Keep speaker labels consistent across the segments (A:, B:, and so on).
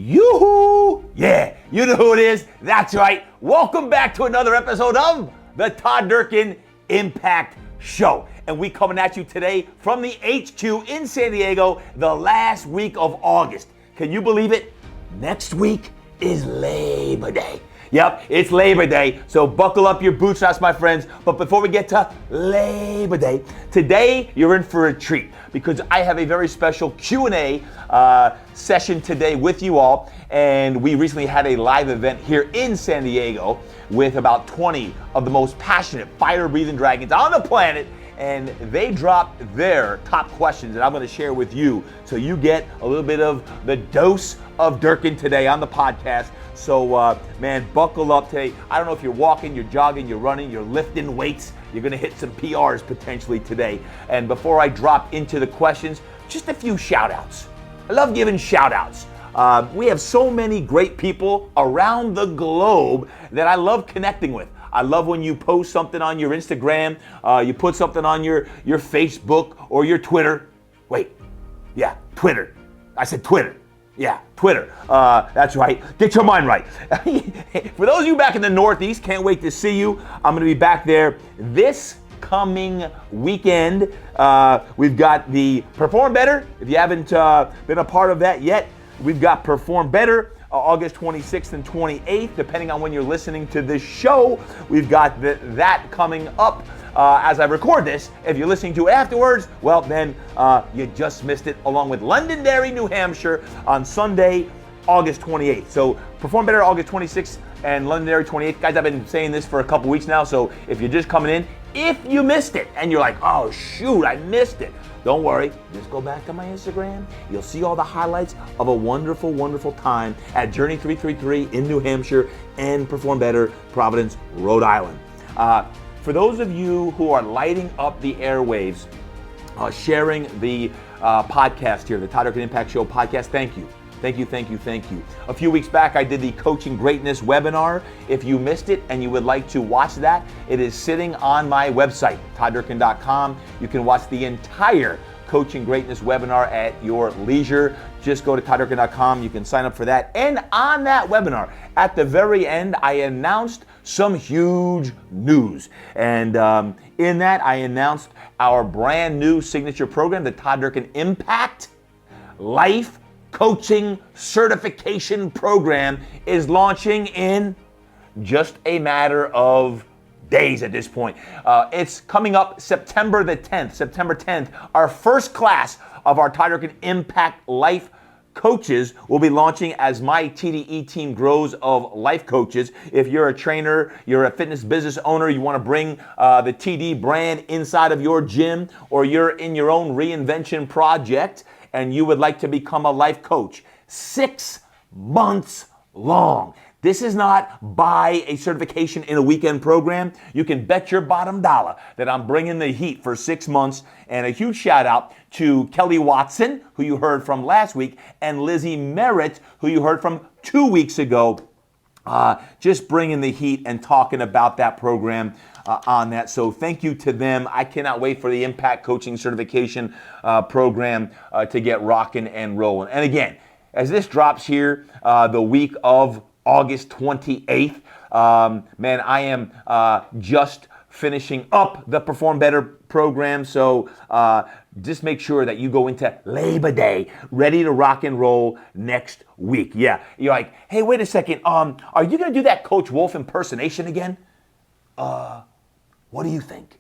A: Yoo-hoo! Yeah, you know who it is. That's right. Welcome back to another episode of the Todd Durkin Impact Show. And we coming at you today from the HQ in San Diego, the last week of August. Can you believe it? Next week is Labor Day. Yep, it's Labor Day, so buckle up your bootstraps, my friends. But before we get to Labor Day, today you're in for a treat because I have a very special Q&A session today with you all. And we recently had a live event here in San Diego with about 20 of the most passionate fire-breathing dragons on the planet. And they dropped their top questions that I'm going to share with you so you get a little bit of the dose of Durkin today on the podcast. So, man, buckle up today. I don't know if you're walking, you're jogging, you're running, you're lifting weights. You're going to hit some PRs potentially today. And before I drop into the questions, just a few shout-outs. I love giving shout-outs. We have so many great people around the globe that I love connecting with. I love when you post something on your Instagram, you put something on your Facebook or your Twitter. Wait, yeah, Twitter. I said Twitter. Yeah, Twitter. That's right. Get your mind right. For those of you back in the Northeast, can't wait to see you. I'm going to be back there this coming weekend. We've got the Perform Better. If you haven't been a part of that yet, we've got Perform Better. August 26th and 28th, depending on when you're listening to this show. We've got that coming up as I record this. If you're listening to it afterwards, well, then you just missed it, along with Londonderry, New Hampshire on Sunday, August 28th. So Perform Better August 26th and Londonderry 28th. Guys, I've been saying this for a couple weeks now, so if you're just coming in, if you missed it and you're like, oh, shoot, I missed it, don't worry, just go back to my Instagram. You'll see all the highlights of a wonderful, wonderful time at Journey 333 in New Hampshire and Perform Better, Providence, Rhode Island. For those of you who are lighting up the airwaves, sharing the podcast here, the Todd Durkin Impact Show podcast, thank you. Thank you, thank you, thank you. A few weeks back, I did the Coaching Greatness webinar. If you missed it and you would like to watch that, it is sitting on my website, todddurkin.com. You can watch the entire Coaching Greatness webinar at your leisure. Just go to todddurkin.com. You can sign up for that. And on that webinar, at the very end, I announced some huge news. And in that, I announced our brand new signature program, the Todd Durkin Impact Life Coaching Certification Program is launching in just a matter of days at this point. It's coming up September the 10th, September 10th. Our first class of our Todd Durkin Impact Life Coaches will be launching as my TDE team grows of life coaches. If you're a trainer, you're a fitness business owner, you want to bring the TD brand inside of your gym, or you're in your own reinvention project, and you would like to become a life coach, 6 months long. This is not buy a certification in a weekend program. You can bet your bottom dollar that I'm bringing the heat for 6 months. And a huge shout out to Kelly Watson, who you heard from last week, and Lizzie Merritt, who you heard from 2 weeks ago. Just bringing the heat and talking about that program on that. So thank you to them. I cannot wait for the Impact Coaching Certification program to get rocking and rolling. And again, as this drops here the week of August 28th, man, I am just finishing up the Perform Better program. So just make sure that you go into Labor Day ready to rock and roll next week. Yeah, you're like, hey, wait a second. Are you going to do that Coach Wolf impersonation again? What do you think?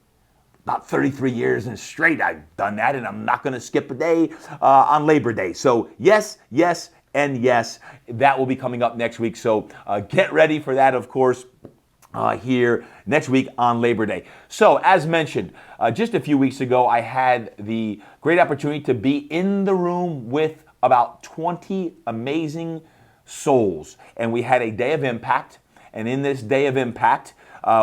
A: About 33 years and straight I've done that, and I'm not going to skip a day on Labor Day. So yes, yes, and yes, that will be coming up next week. So get ready for that, of course, here next week on Labor Day. So as mentioned, just a few weeks ago, I had the great opportunity to be in the room with about 20 amazing souls. And we had a day of impact. And in this day of impact,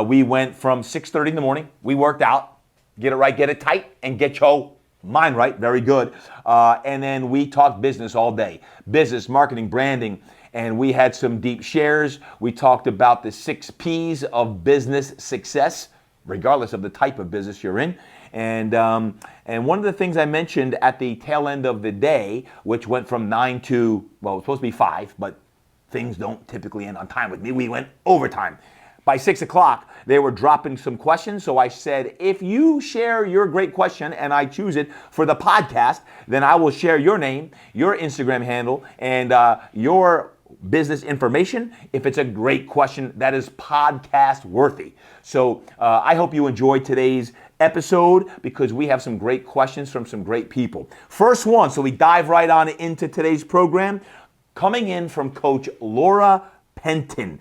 A: we went from 6:30 in the morning. We worked out, get it right, get it tight, and get your mind right. Very good. And then we talked business all day. Business, marketing, branding. And we had some deep shares. We talked about the 6 P's of business success, regardless of the type of business you're in. And one of the things I mentioned at the tail end of the day, which went from 9 to, well, it was supposed to be 5, but things don't typically end on time with me. We went overtime. By 6 o'clock, they were dropping some questions. So I said, if you share your great question and I choose it for the podcast, then I will share your name, your Instagram handle, and your business information if it's a great question that is podcast worthy. So I hope you enjoyed today's episode because we have some great questions from some great people. First one, so we dive right on into today's program, coming in from Coach Laura Penton.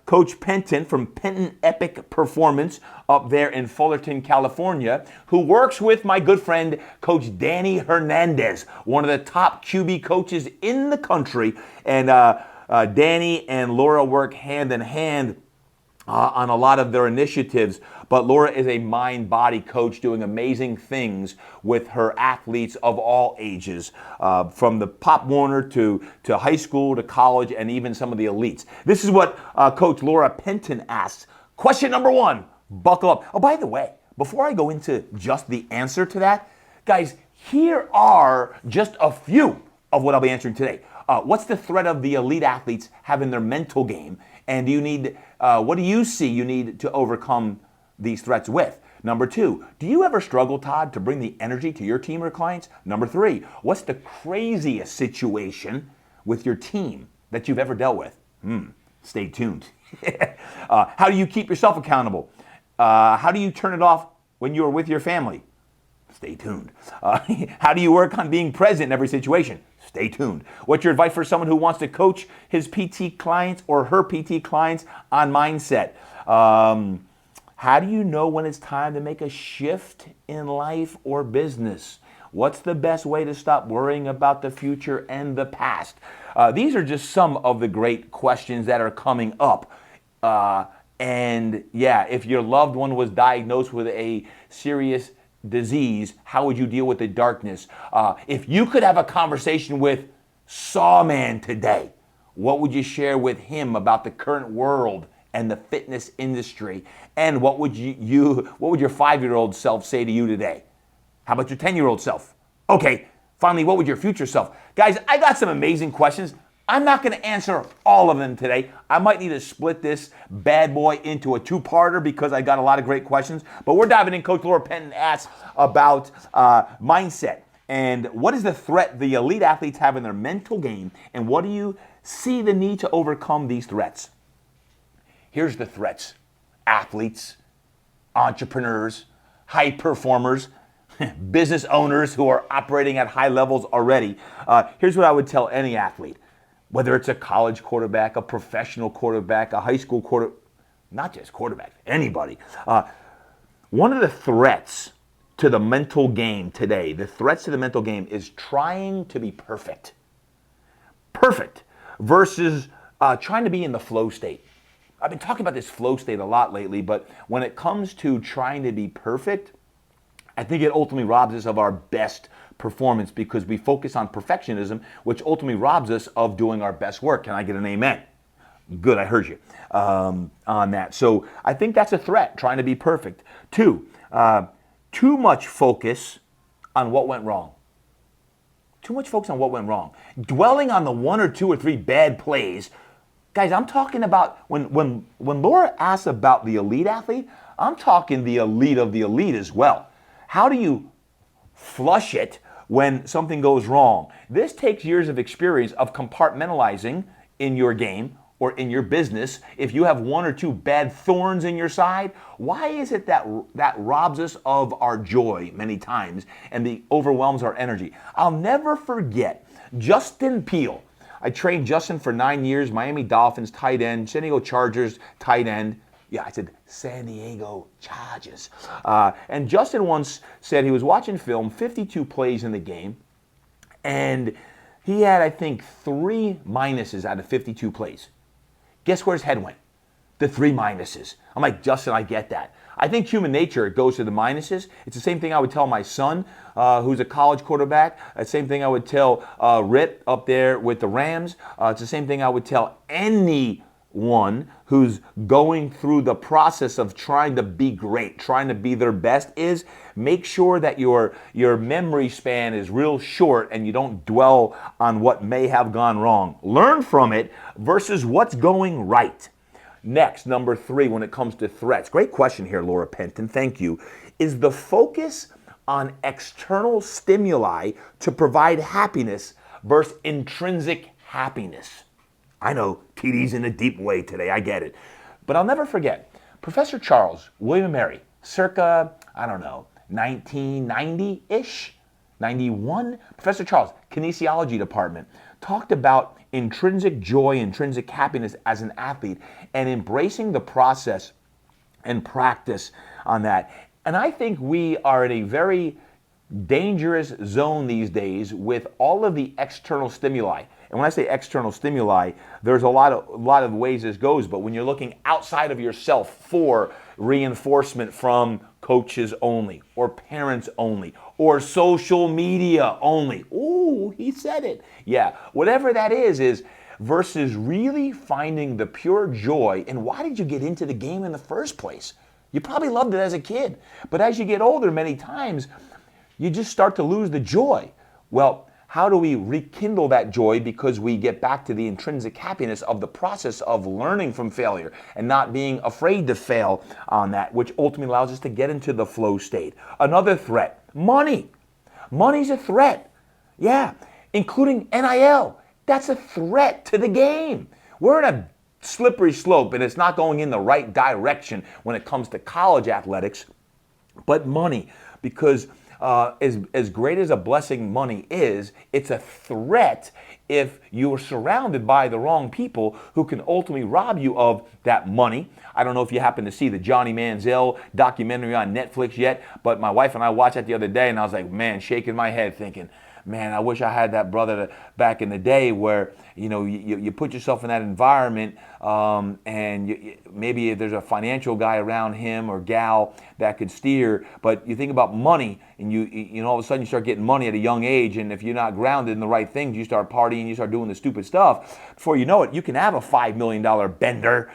A: Coach Penton from Penton Epic Performance up there in Fullerton, California, who works with my good friend, Coach Danny Hernandez, one of the top QB coaches in the country. And Danny and Laura work hand in hand on a lot of their initiatives, but Laura is a mind-body coach doing amazing things with her athletes of all ages, from the Pop Warner to high school to college and even some of the elites. This is what Coach Laura Penton asks. Question number 1, buckle up. Oh, by the way, before I go into just the answer to that, guys, here are just a few of what I'll be answering today. What's the threat of the elite athletes having their mental game? And do you need, what do you see you need to overcome these threats with? Number 2, do you ever struggle, Todd, to bring the energy to your team or clients? Number 3, what's the craziest situation with your team that you've ever dealt with? Stay tuned. How do you keep yourself accountable? How do you turn it off when you're with your family? Stay tuned. How do you work on being present in every situation? Stay tuned. What's your advice for someone who wants to coach his PT clients or her PT clients on mindset? How do you know when it's time to make a shift in life or business? What's the best way to stop worrying about the future and the past? These are just some of the great questions that are coming up. And yeah, if your loved one was diagnosed with a serious disease, how would you deal with the darkness? If you could have a conversation with Sawman today, what would you share with him about the current world and the fitness industry? And what would what would your 5-year-old self say to you today? How about your 10-year-old self? Okay, finally, what would your future self? Guys, I got some amazing questions. I'm not going to answer all of them today. I might need to split this bad boy into a 2-parter because I got a lot of great questions. But we're diving in. Coach Laura Penton asks about mindset and what is the threat the elite athletes have in their mental game, and what do you see the need to overcome these threats? Here's the threats. Athletes, entrepreneurs, high performers, business owners who are operating at high levels already. Here's what I would tell any athlete. Whether it's a college quarterback, a professional quarterback, a high school quarterback, not just quarterback, anybody. One of the threats to the mental game today, the threats to the mental game is trying to be perfect. Perfect versus trying to be in the flow state. I've been talking about this flow state a lot lately, but when it comes to trying to be perfect, I think it ultimately robs us of our best performance because we focus on perfectionism, which ultimately robs us of doing our best work. Can I get an amen? Good, I heard you on that. So I think that's a threat, trying to be perfect. 2, too much focus on what went wrong. Too much focus on what went wrong. Dwelling on the 1 or 2 or 3 bad plays. Guys, I'm talking about, when Laura asks about the elite athlete, I'm talking the elite of the elite as well. How do you flush it when something goes wrong? This takes years of experience of compartmentalizing in your game or in your business. If you have 1 or 2 bad thorns in your side, why is it that robs us of our joy many times and overwhelms our energy? I'll never forget Justin Peele. I trained Justin for 9 years, Miami Dolphins tight end, San Diego Chargers tight end. Yeah, I said San Diego Chargers. And Justin once said he was watching film, 52 plays in the game, and he had, I think, 3 minuses out of 52 plays. Guess where his head went? The 3 minuses. I'm like, Justin, I get that. I think human nature goes to the minuses. It's the same thing I would tell my son, who's a college quarterback. The same thing I would tell Rit up there with the Rams. It's the same thing I would tell any one who's going through the process of trying to be great, trying to be their best, is make sure that your memory span is real short and you don't dwell on what may have gone wrong. Learn from it versus what's going right. Next, number 3, when it comes to threats. Great question here, Laura Penton. Thank you. Is the focus on external stimuli to provide happiness versus intrinsic happiness? I know, TD's in a deep way today, I get it. But I'll never forget, Professor Charles William Mary, circa, 1990-ish, 91, Professor Charles, kinesiology department, talked about intrinsic joy, intrinsic happiness as an athlete, and embracing the process and practice on that. And I think we are in a very dangerous zone these days with all of the external stimuli. And when I say external stimuli, there's a lot of ways this goes, but when you're looking outside of yourself for reinforcement from coaches only, or parents only, or social media only. Ooh, he said it. Yeah, whatever that is versus really finding the pure joy. And why did you get into the game in the first place? You probably loved it as a kid, but as you get older, many times, you just start to lose the joy. Well, how do we rekindle that joy? Because we get back to the intrinsic happiness of the process of learning from failure and not being afraid to fail on that, which ultimately allows us to get into the flow state. Another threat, money. Money's a threat. Yeah, including NIL. That's a threat to the game. We're in a slippery slope and it's not going in the right direction when it comes to college athletics, but money, because as great as a blessing money is, it's a threat if you are surrounded by the wrong people who can ultimately rob you of that money. I don't know if you happen to see the Johnny Manziel documentary on Netflix yet, but my wife and I watched that the other day, and I was like, man, shaking my head thinking, man, I wish I had that brother back in the day where, you put yourself in that environment and maybe there's a financial guy around him or gal that could steer, but you think about money and you all of a sudden you start getting money at a young age, and if you're not grounded in the right things, you start partying, you start doing the stupid stuff. Before you know it, you can have a $5 million bender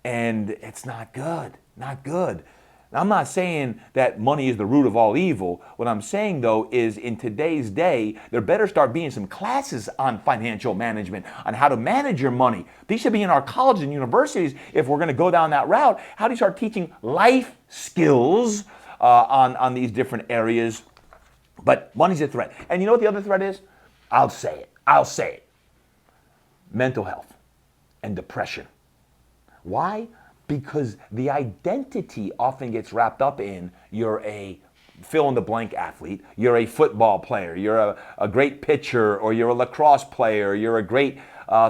A: and it's not good, not good. Now, I'm not saying that money is the root of all evil. What I'm saying, though, is in today's day, there better start being some classes on financial management, on how to manage your money. These should be in our colleges and universities if we're going to go down that route. How do you start teaching life skills on these different areas? But money's a threat. And you know what the other threat is? I'll say it. Mental health and depression. Why? Because the identity often gets wrapped up in you're a fill-in-the-blank athlete, you're a football player, you're a great pitcher, or you're a lacrosse player, you're a great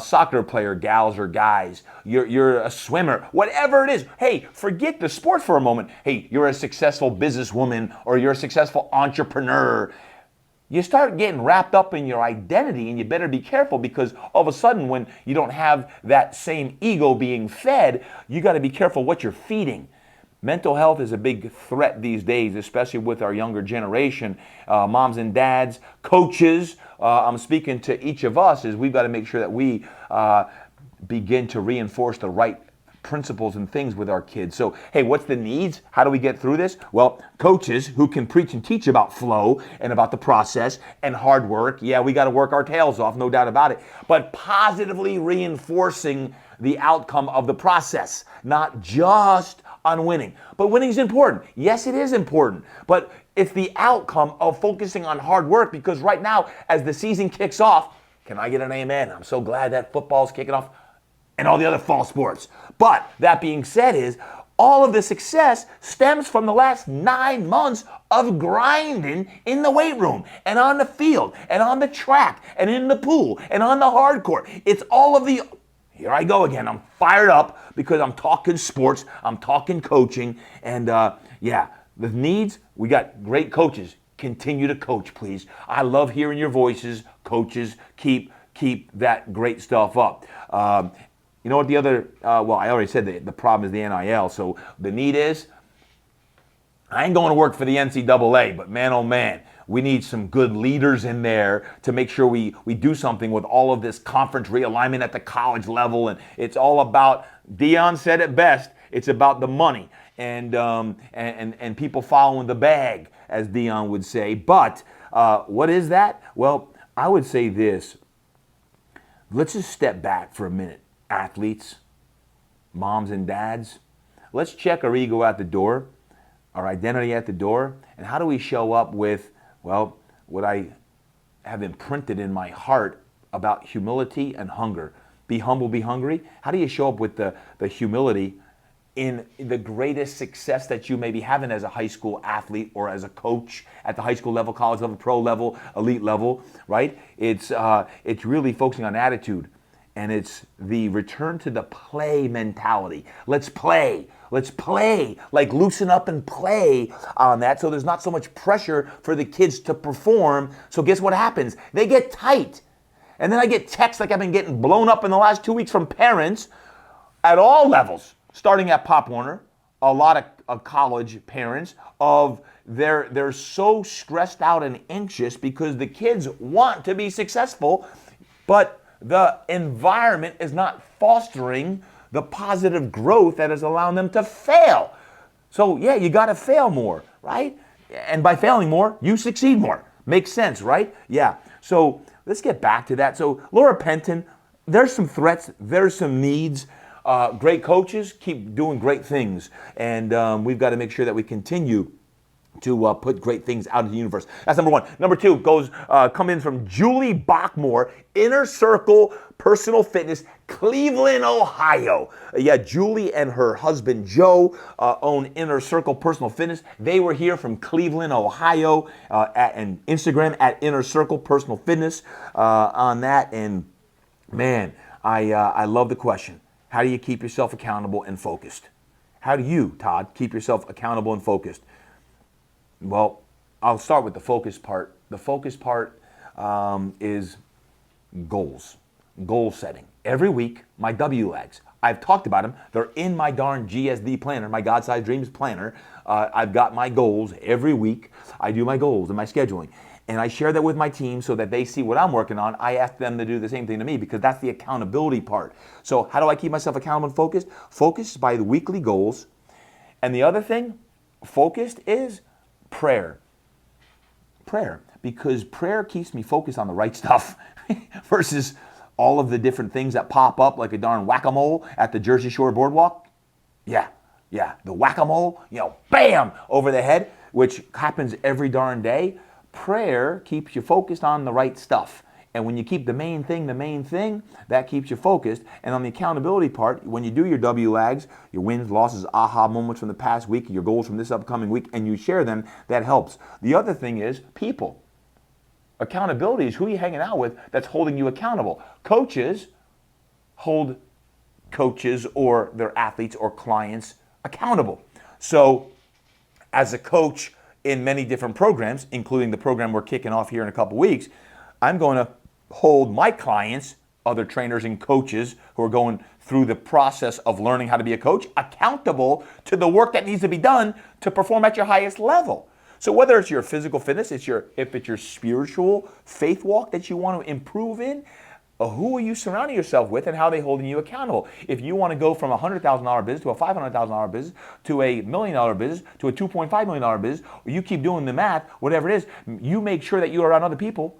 A: soccer player, gals or guys, you're a swimmer, whatever it is. Hey, forget the sport for a moment. Hey, you're a successful businesswoman or you're a successful entrepreneur. You start getting wrapped up in your identity, and you better be careful, because all of a sudden when you don't have that same ego being fed, you got to be careful what you're feeding. Mental health is a big threat these days, especially with our younger generation. Moms and dads, coaches, I'm speaking to each of us, is we've got to make sure that we begin to reinforce the right principles and things with our kids. So, hey, what's the needs? How do we get through this? Well, coaches who can preach and teach about flow and about the process and hard work. Yeah, we got to work our tails off, no doubt about it. But positively reinforcing the outcome of the process, not just on winning. But winning is important. Yes, it is important. But it's the outcome of focusing on hard work, because right now, as the season kicks off, can I get an amen? I'm so glad that football's kicking off, and all the other fall sports. But that being said, is all of the success stems from the last 9 months of grinding in the weight room and on the field and on the track and in the pool and on the hard court. It's all of the, here I go again, I'm fired up because I'm talking sports, I'm talking coaching, and yeah, the needs, we got great coaches. Continue to coach, please. I love hearing your voices, coaches. Keep that great stuff up. You know what the other, well, I already said the problem is the NIL. So the need is, I ain't going to work for the NCAA, but man, oh man, We need some good leaders in there to make sure we do something with all of this conference realignment at the college level. And it's all about, Dion said it best, it's about the money and people following the bag, as Dion would say. But what is that? Well, I would say this. Let's just step back for a minute. Athletes, moms and dads, let's check our ego at the door, our identity at the door, and how do we show up with, well, what I have imprinted in my heart about humility and hunger. Be humble, be hungry. How do you show up with the humility in the greatest success that you may be having as a high school athlete or as a coach at the high school level, college level, pro level, elite level, right? It's really focusing on attitude, and it's the return to the play mentality. Let's play. Let's play. Like loosen up and play on that, so there's not so much pressure for the kids to perform. So guess what happens? They get tight. And then I get texts like I've been getting blown up in the last 2 weeks from parents at all levels, starting at Pop Warner, a lot of college parents, of they're so stressed out and anxious because the kids want to be successful, but the environment is not fostering the positive growth that is allowing them to fail. So yeah, you got to fail more, right? And by failing more, you succeed more. Makes sense, right? Yeah. So let's get back to that. So Laura Penton, there's some threats, there's some needs. Great coaches keep doing great things, and we've got to make sure that we continue to put great things out into the universe. That's number one. Number two goes come in from Julie Bachmore, Inner Circle Personal Fitness, Cleveland, Ohio. Yeah, Julie and her husband Joe own Inner Circle Personal Fitness. They were here from Cleveland, Ohio, and Instagram at Inner Circle Personal Fitness on that. And man, I love the question. How do you keep yourself accountable and focused? How do you, Todd, keep yourself accountable and focused? Well, I'll start with the focus part. The focus part is goals, goal setting. Every week, my WLAGs, I've talked about them. They're in my darn GSD planner, my God-Sized Dreams planner. I've got my goals every week. I do my goals and my scheduling. And I share that with my team so that they see what I'm working on. I ask them to do the same thing to me because that's the accountability part. So how do I keep myself accountable and focused? Focused by the weekly goals. And the other thing, focused, is prayer. Prayer. Because prayer keeps me focused on the right stuff versus all of the different things that pop up like a darn whack-a-mole at the Jersey Shore Boardwalk. Yeah, the whack-a-mole, bam, over the head, which happens every darn day. Prayer keeps you focused on the right stuff. And when you keep the main thing, that keeps you focused. And on the accountability part, when you do your WLAGs, your wins, losses, aha moments from the past week, your goals from this upcoming week, and you share them, that helps. The other thing is people. Accountability is who you're hanging out with that's holding you accountable. Coaches hold coaches or their athletes or clients accountable. So as a coach in many different programs, including the program we're kicking off here in a couple weeks, I'm going to hold my clients, other trainers and coaches who are going through the process of learning how to be a coach, accountable to the work that needs to be done to perform at your highest level. So whether it's your physical fitness, if it's your spiritual faith walk that you want to improve in, who are you surrounding yourself with and how are they holding you accountable? If you want to go from a $100,000 business to a $500,000 business to a $1 million business to a $2.5 million business, or you keep doing the math, whatever it is, you make sure that you are around other people,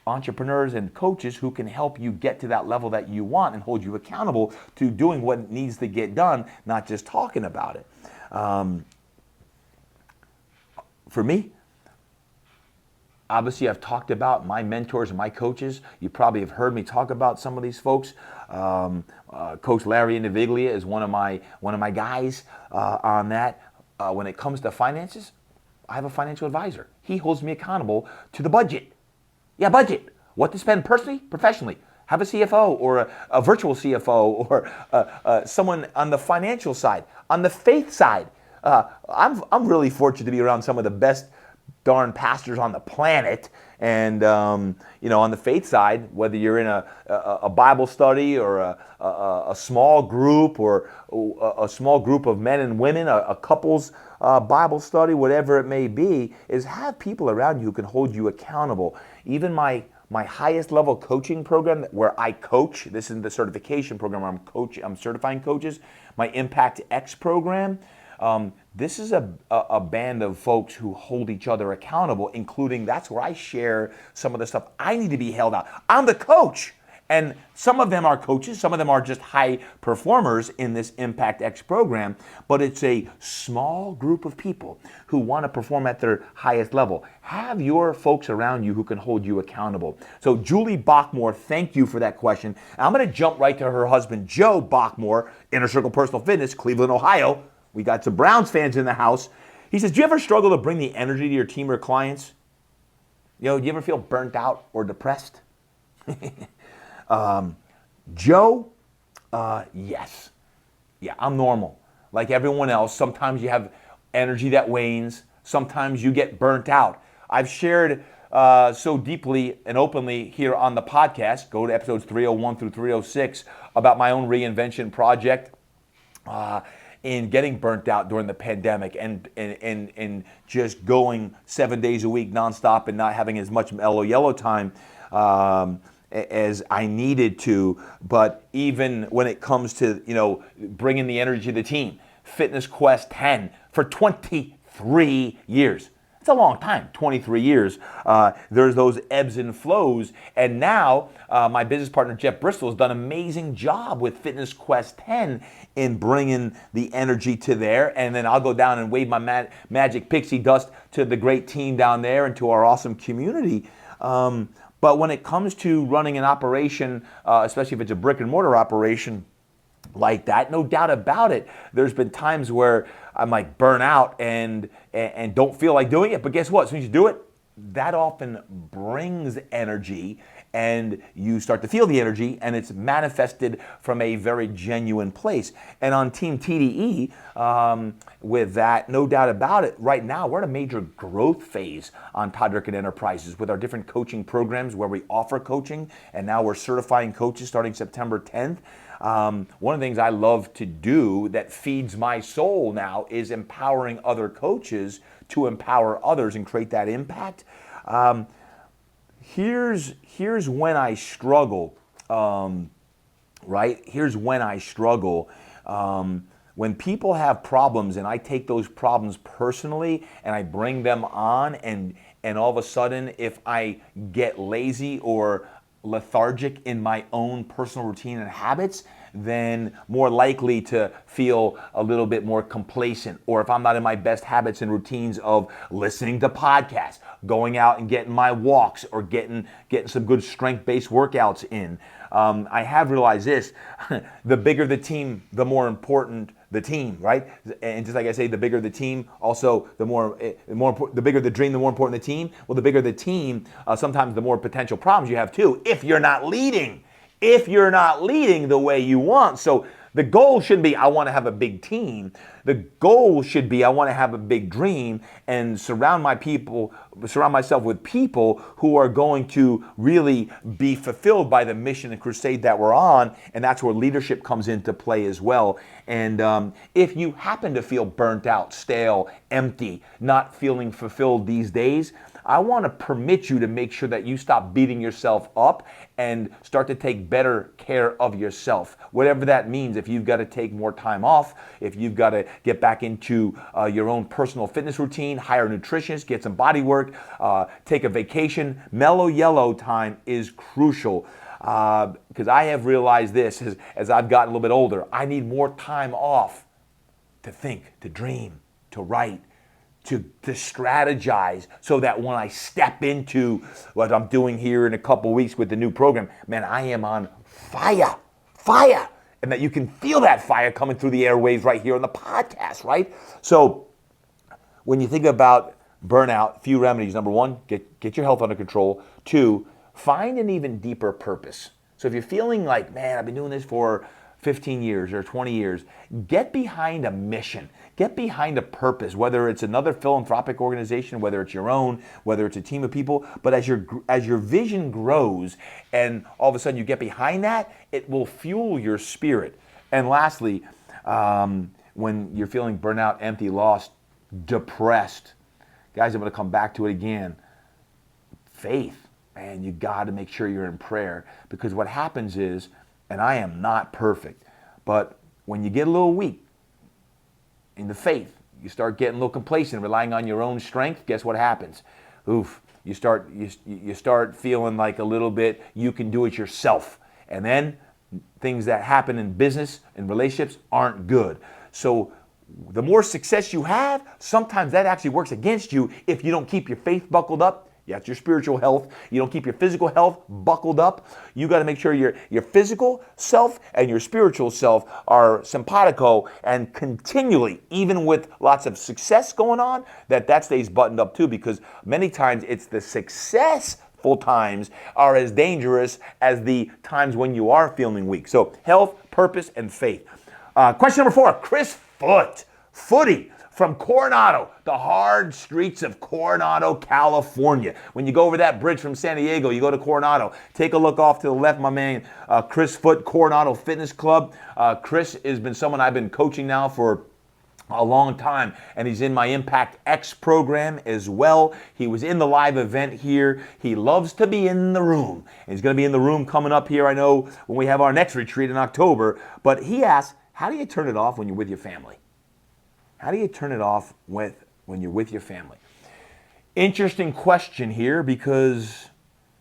A: entrepreneurs and coaches who can help you get to that level that you want and hold you accountable to doing what needs to get done, not just talking about it. For me, obviously, I've talked about my mentors and my coaches. You probably have heard me talk about some of these folks. Coach Larry Naviglia is one of my guys on that. When it comes to finances, I have a financial advisor. He holds me accountable to the budget. Yeah, budget. What to spend personally, professionally. Have a CFO or a virtual CFO or someone on the financial side. On the faith side, I'm really fortunate to be around some of the best darn pastors on the planet. And, on the faith side, whether you're in a Bible study or a small group or a small group of men and women, a couple's Bible study, whatever it may be, is have people around you who can hold you accountable. Even my highest level coaching program where I coach, this is the certification program where I'm certifying coaches, my Impact X program. This is a band of folks who hold each other accountable, including that's where I share some of the stuff I need to be held out. I'm the coach, and some of them are coaches, some of them are just high performers in this Impact X program, but it's a small group of people who want to perform at their highest level. Have your folks around you who can hold you accountable. So Julie Bachmore, thank you for that question. I'm going to jump right to her husband, Joe Bachmore, Inner Circle Personal Fitness, Cleveland, Ohio. We got some Browns fans in the house. He says, do you ever struggle to bring the energy to your team or clients? Do you ever feel burnt out or depressed? Joe, yes. Yeah, I'm normal. Like everyone else, sometimes you have energy that wanes. Sometimes you get burnt out. I've shared so deeply and openly here on the podcast, go to episodes 301 through 306, about my own reinvention project. In getting burnt out during the pandemic and just going 7 days a week nonstop and not having as much mellow yellow time as I needed to. But even when it comes to, bringing the energy to the team, Fitness Quest 10 for 23 years. It's a long time, 23 years. There's those ebbs and flows. And now my business partner, Jeff Bristol, has done an amazing job with Fitness Quest 10 in bringing the energy to there. And then I'll go down and wave my magic pixie dust to the great team down there and to our awesome community. But when it comes to running an operation, especially if it's a brick and mortar operation, like that, no doubt about it. There's been times where I might burn out and don't feel like doing it. But guess what? As soon as you do it, that often brings energy and you start to feel the energy and it's manifested from a very genuine place. And on Team TDE, with that, no doubt about it, right now we're in a major growth phase on Todd Durkin Enterprises with our different coaching programs where we offer coaching, and now we're certifying coaches starting September 10th. One of the things I love to do that feeds my soul now is empowering other coaches to empower others and create that impact. Here's when I struggle, right? Here's when I struggle. When people have problems and I take those problems personally and I bring them on, and all of a sudden if I get lazy or lethargic in my own personal routine and habits, then more likely to feel a little bit more complacent. Or if I'm not in my best habits and routines of listening to podcasts, going out and getting my walks, or getting some good strength-based workouts in. I have realized this, the bigger the team, the more important the team, right? And just like I say, the bigger the team, also the bigger the dream, the more important the team. Well, the bigger the team, sometimes the more potential problems you have too, if you're not leading the way you want. So the goal should be, I want to have a big team. The goal should be, I want to have a big dream and surround myself with people who are going to really be fulfilled by the mission and crusade that we're on. And that's where leadership comes into play as well. And if you happen to feel burnt out, stale, empty, not feeling fulfilled these days, I want to permit you to make sure that you stop beating yourself up and start to take better care of yourself. Whatever that means, if you've got to take more time off, if you've got to get back into your own personal fitness routine, hire a nutritionist, get some body work, take a vacation, mellow yellow time is crucial. Because I have realized this as I've gotten a little bit older, I need more time off to think, to dream, to write, to strategize, so that when I step into what I'm doing here in a couple weeks with the new program, man, I am on fire, and that you can feel that fire coming through the airwaves right here on the podcast, right? So when you think about burnout, few remedies. Number one, get your health under control. Two, find an even deeper purpose. So if you're feeling like, man, I've been doing this for 15 years or 20 years, get behind a mission. Get behind a purpose, whether it's another philanthropic organization, whether it's your own, whether it's a team of people. But as your vision grows and all of a sudden you get behind that, it will fuel your spirit. And lastly, when you're feeling burnout, empty, lost, depressed, guys, I'm going to come back to it again. Faith, man, you got to make sure you're in prayer, because what happens is, and I am not perfect, but when you get a little weak in the faith, you start getting a little complacent, relying on your own strength, guess what happens? Oof, you start feeling like a little bit you can do it yourself. And then things that happen in business and relationships aren't good. So the more success you have, sometimes that actually works against you if you don't keep your faith buckled up. Yeah, it's your spiritual health. You don't keep your physical health buckled up. You got to make sure your physical self and your spiritual self are simpatico and continually, even with lots of success going on, that stays buttoned up too, because many times it's the successful times are as dangerous as the times when you are feeling weak. So health, purpose, and faith. Question number 4, Chris Footy from Coronado, the hard streets of Coronado, California. When you go over that bridge from San Diego, you go to Coronado. Take a look off to the left, my man, Chris Foot, Coronado Fitness Club. Chris has been someone I've been coaching now for a long time, and he's in my Impact X program as well. He was in the live event here. He loves to be in the room. And he's going to be in the room coming up here, I know, when we have our next retreat in October. But he asked, how do you turn it off when you're with your family? How do you turn it off when you're with your family? Interesting question here, because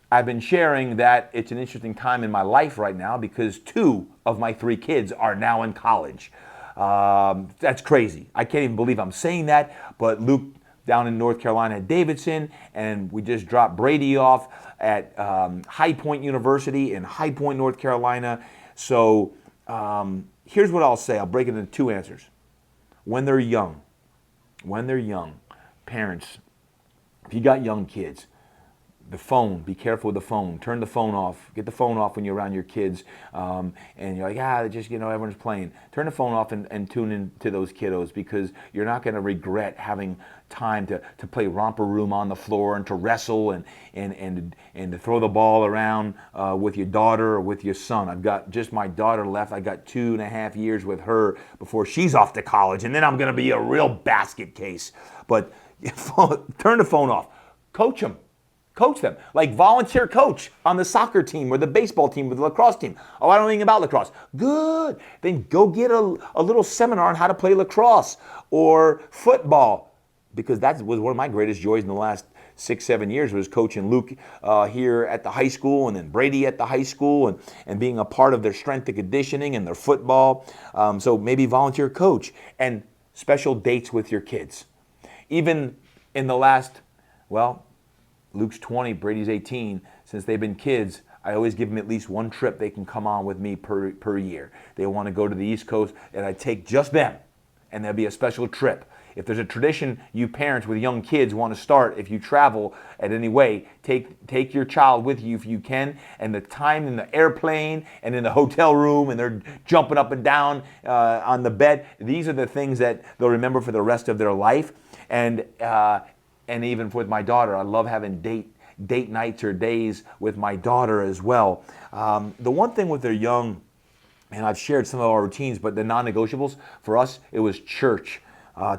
A: I've been sharing that it's an interesting time in my life right now because 2 of my 3 kids are now in college. That's crazy. I can't even believe I'm saying that, but Luke down in North Carolina at Davidson, and we just dropped Brady off at High Point University in High Point, North Carolina. So here's what I'll say. I'll break it into 2 answers. When they're young, parents, if you got young kids, the phone, be careful with the phone. Turn the phone off. Get the phone off when you're around your kids. And you're like, everyone's playing. Turn the phone off and tune in to those kiddos, because you're not going to regret having time to play romper room on the floor and to wrestle and to throw the ball around with your daughter or with your son. I've got just my daughter left. I got 2.5 years with her before she's off to college, and then I'm going to be a real basket case. But turn the phone off. Coach them. Coach them. Like volunteer coach on the soccer team or the baseball team or the lacrosse team. Oh, I don't know anything about lacrosse. Good. Then go get a little seminar on how to play lacrosse or football, because that was one of my greatest joys in the last 6-7 years, was coaching Luke here at the high school, and then Brady at the high school, and being a part of their strength and conditioning and their football. So maybe volunteer coach, and special dates with your kids. Even in the last, Luke's 20, Brady's 18. Since they've been kids, I always give them at least one trip they can come on with me per year. They want to go to the East Coast, and I take just them, and there'll be a special trip. If there's a tradition you parents with young kids want to start, if you travel at any way, take your child with you if you can, and the time in the airplane and in the hotel room, and they're jumping up and down on the bed, these are the things that they'll remember for the rest of their life. And even with my daughter, I love having date nights or days with my daughter as well. The one thing with their young, and I've shared some of our routines, but the non-negotiables, for us, it was church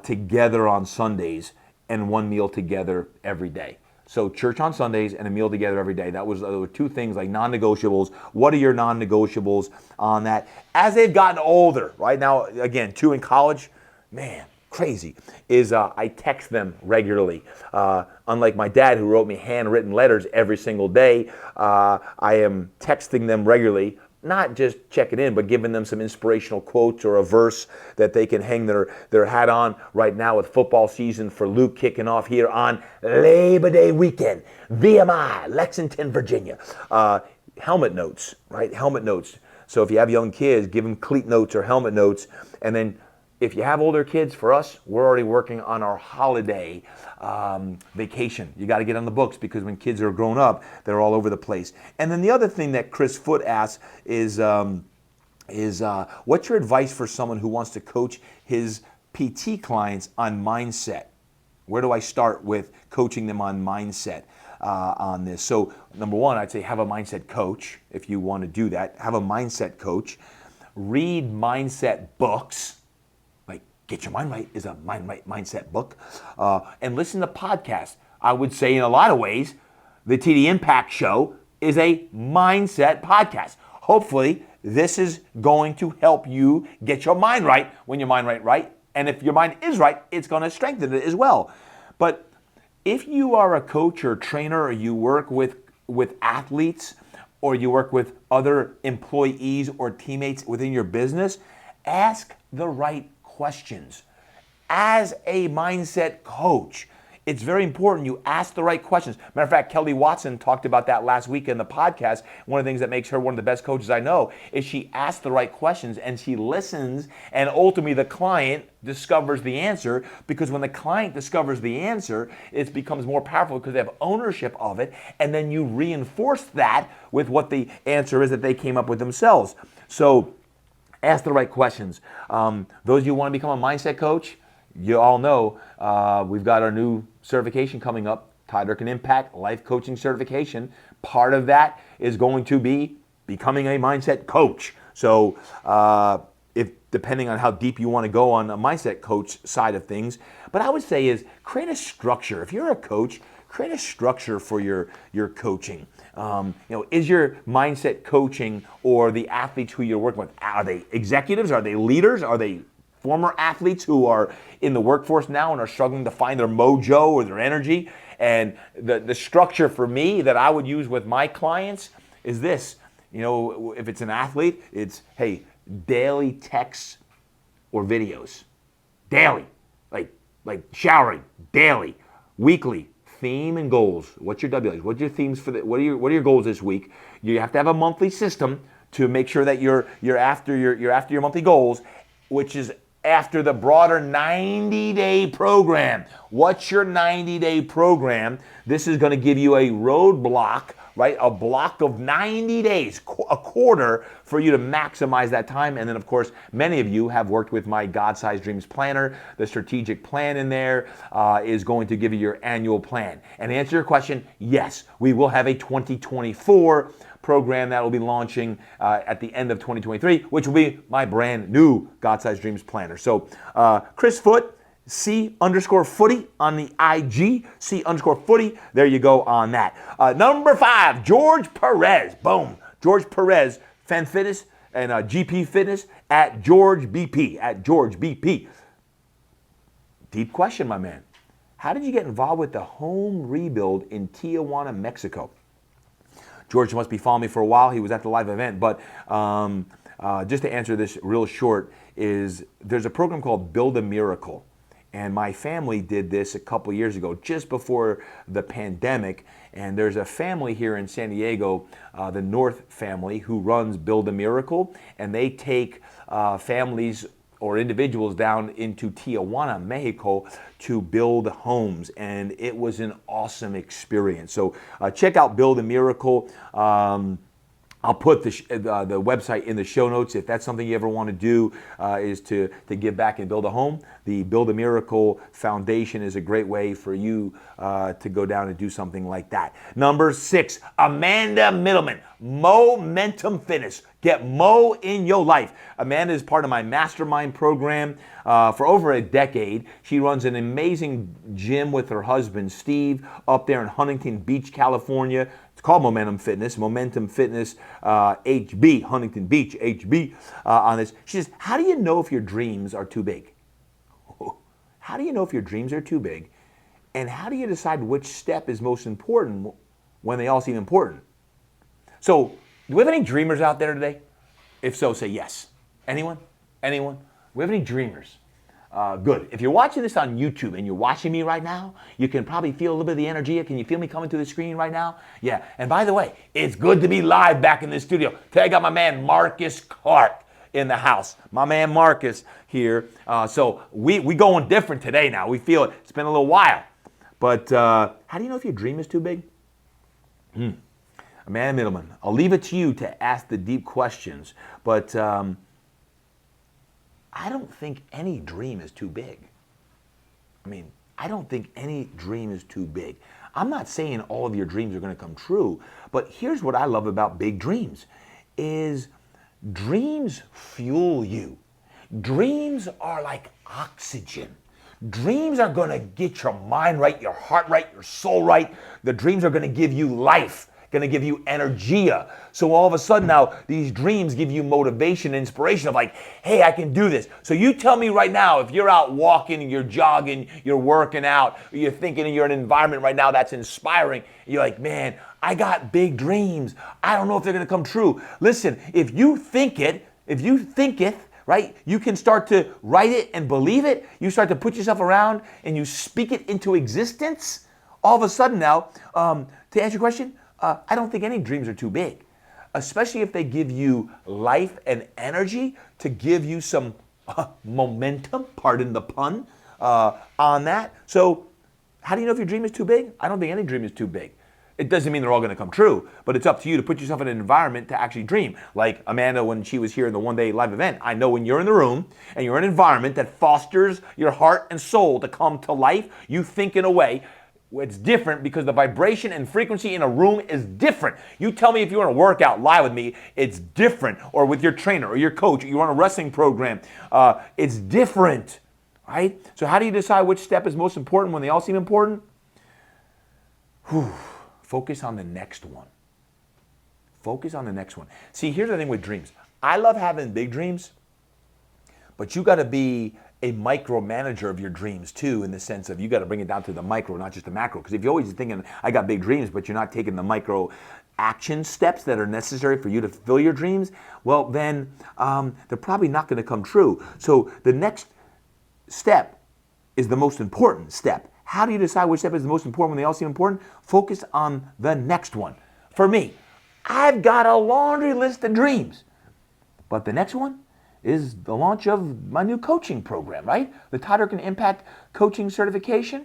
A: together on Sundays and one meal together every day. So church on Sundays and a meal together every day. There were 2 things like non-negotiables. What are your non-negotiables on that? As they've gotten older, right now, again, 2 in college, man, crazy, is I text them regularly. Unlike my dad, who wrote me handwritten letters every single day, I am texting them regularly, not just checking in, but giving them some inspirational quotes or a verse that they can hang their hat on right now with football season for Luke kicking off here on Labor Day weekend, VMI, Lexington, Virginia. Helmet notes, right? Helmet notes. So if you have young kids, give them cleat notes or helmet notes, and then if you have older kids, for us, we're already working on our holiday vacation. You got to get on the books, because when kids are grown up, they're all over the place. And then the other thing that Chris Foot asked is is what's your advice for someone who wants to coach his PT clients on mindset? Where do I start with coaching them on mindset on this? So number one, I'd say have a mindset coach if you want to do that. Have a mindset coach. Read mindset books. Like Get Your Mind Right is a mindset book. And listen to podcasts. I would say in a lot of ways, the TD Impact Show is a mindset podcast. Hopefully, this is going to help you get your mind right when your mind right. And if your mind is right, it's going to strengthen it as well. But if you are a coach or trainer, or you work with athletes, or you work with other employees or teammates within your business, ask the right questions. As a mindset coach, it's very important you ask the right questions. Matter of fact, Kelly Watson talked about that last week in the podcast. One of the things that makes her one of the best coaches I know is she asks the right questions and she listens, and ultimately the client discovers the answer, because when the client discovers the answer, it becomes more powerful because they have ownership of it, and then you reinforce that with what the answer is that they came up with themselves. So ask the right questions. Those of you who want to become a mindset coach, you all know we've got our new certification coming up, Todd Durkin Impact Life Coaching Certification. Part of that is going to be becoming a mindset coach. So if depending on how deep you want to go on the mindset coach side of things, but I would say is create a structure. If you're a coach, create a structure for your coaching. Is your mindset coaching or the athletes who you're working with, are they executives? Are they leaders? Are they former athletes who are in the workforce now and are struggling to find their mojo or their energy? And the structure for me that I would use with my clients is this. If it's an athlete, it's, hey, daily texts or videos. Daily. Like showering. Daily. Weekly. Theme and goals. What's your WLs? What's your themes for what are your goals this week? You have to have a monthly system to make sure that you're after your monthly goals, which is after the broader 90-day program. What's your 90-day program? This is going to give you a roadblock, right? A block of 90 days, a quarter, for you to maximize that time. And then, of course, many of you have worked with my God-Sized Dreams Planner. The strategic plan in there is going to give you your annual plan. And to answer your question, yes, we will have a 2024 program that will be launching at the end of 2023, which will be my brand new God-Sized Dreams Planner. So Chris Foot, C_footy on the IG, C_footy. There you go on that. Number 5, George Perez. Boom. George Perez, Fan Fitness and GP Fitness at George BP. Deep question, my man. How did you get involved with the home rebuild in Tijuana, Mexico? George must be following me for a while. He was at the live event. But just to answer this real short, is there's a program called Build a Miracle. And my family did this a couple years ago, just before the pandemic. And there's a family here in San Diego, the North family, who runs Build a Miracle. And they take families or individuals down into Tijuana, Mexico, to build homes, and it was an awesome experience. So check out Build a Miracle. I'll put the website in the show notes if that's something you ever want to do, is to give back and build a home. The Build a Miracle Foundation is a great way for you to go down and do something like that. Number 6, Amanda Middleman, Momentum Fitness. Get Mo in your life. Amanda is part of my mastermind program for over a decade. She runs an amazing gym with her husband, Steve, up there in Huntington Beach, California. It's called Momentum Fitness, HB, Huntington Beach, HB on this. She says, how do you know if your dreams are too big? How do you know if your dreams are too big? And how do you decide which step is most important when they all seem important? So, do we have any dreamers out there today? If so, say yes. Anyone? Anyone? Do we have any dreamers? Good. If you're watching this on YouTube and you're watching me right now, you can probably feel a little bit of the energy. Can you feel me coming through the screen right now? Yeah. And by the way, it's good to be live back in the studio. Today I got my man Marcus Clark in the house. My man Marcus here. So we going different today now. We feel it. It's been a little while. But how do you know if your dream is too big? Amanda Middleman, I'll leave it to you to ask the deep questions, but I don't think any dream is too big. I don't think any dream is too big. I'm not saying all of your dreams are going to come true, but here's what I love about big dreams is dreams fuel you. Dreams are like oxygen. Dreams are going to get your mind right, your heart right, your soul right. The dreams are going to give you life, going to give you energia. So all of a sudden now, these dreams give you motivation, inspiration of like, hey, I can do this. So you tell me right now, if you're out walking, you're jogging, you're working out, you're thinking you're in an environment right now that's inspiring, you're like, man, I got big dreams. I don't know if they're going to come true. Listen, if you think it, right, you can start to write it and believe it. You start to put yourself around and you speak it into existence. All of a sudden now, to answer your question, I don't think any dreams are too big, especially if they give you life and energy to give you some momentum, pardon the pun, on that. So how do you know if your dream is too big? I don't think any dream is too big. It doesn't mean they're all going to come true, but it's up to you to put yourself in an environment to actually dream. Like Amanda, when she was here in the one-day live event, I know when you're in the room and you're in an environment that fosters your heart and soul to come to life, you think in a way. It's different because the vibration and frequency in a room is different. You tell me if you want to work out live with me, it's different, or with your trainer or your coach, or you run a wrestling program, it's different, right? So how do you decide which step is most important when they all seem important? Focus on the next one. Focus on the next one. See, here's the thing with dreams. I love having big dreams, but you got to be a micromanager of your dreams too, in the sense of you got to bring it down to the micro, not just the macro. Because if you're always thinking, I got big dreams, but you're not taking the micro action steps that are necessary for you to fulfill your dreams, well, then they're probably not going to come true. So the next step is the most important step. How do you decide which step is the most important when they all seem important? Focus on the next one. For me, I've got a laundry list of dreams, but the next one is the launch of my new coaching program, right? The Todd Durkin Impact Coaching Certification.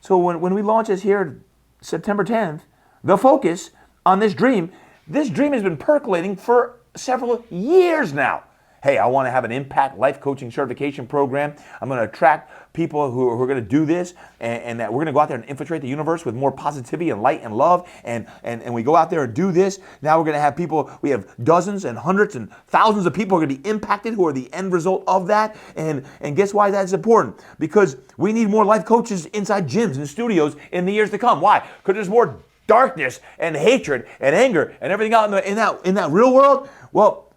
A: So when we launch this here September 10th, the focus on this dream has been percolating for several years now. Hey, I want to have an impact life coaching certification program. I'm going to attract people who are going to do this, and that we're going to go out there and infiltrate the universe with more positivity and light and love. And we go out there and do this. Now we're going to have people, we have dozens and hundreds and thousands of people who are going to be impacted who are the end result of that. And guess why that's important? Because we need more life coaches inside gyms and studios in the years to come. Why? Because there's more darkness and hatred and anger and everything out in that real world. Well,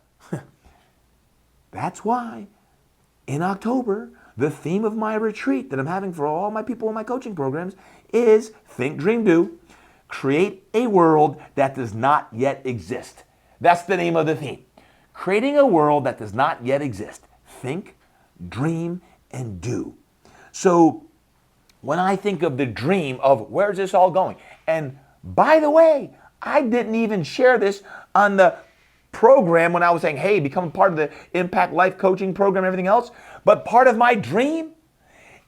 A: that's why in October, the theme of my retreat that I'm having for all my people in my coaching programs is Think, Dream, Do. Create a world that does not yet exist. That's the name of the theme. Creating a world that does not yet exist. Think, dream, and do. So when I think of the dream of where's this all going? And by the way, I didn't even share this on the program when I was saying, hey, become part of the Impact Life Coaching Program and everything else. But part of my dream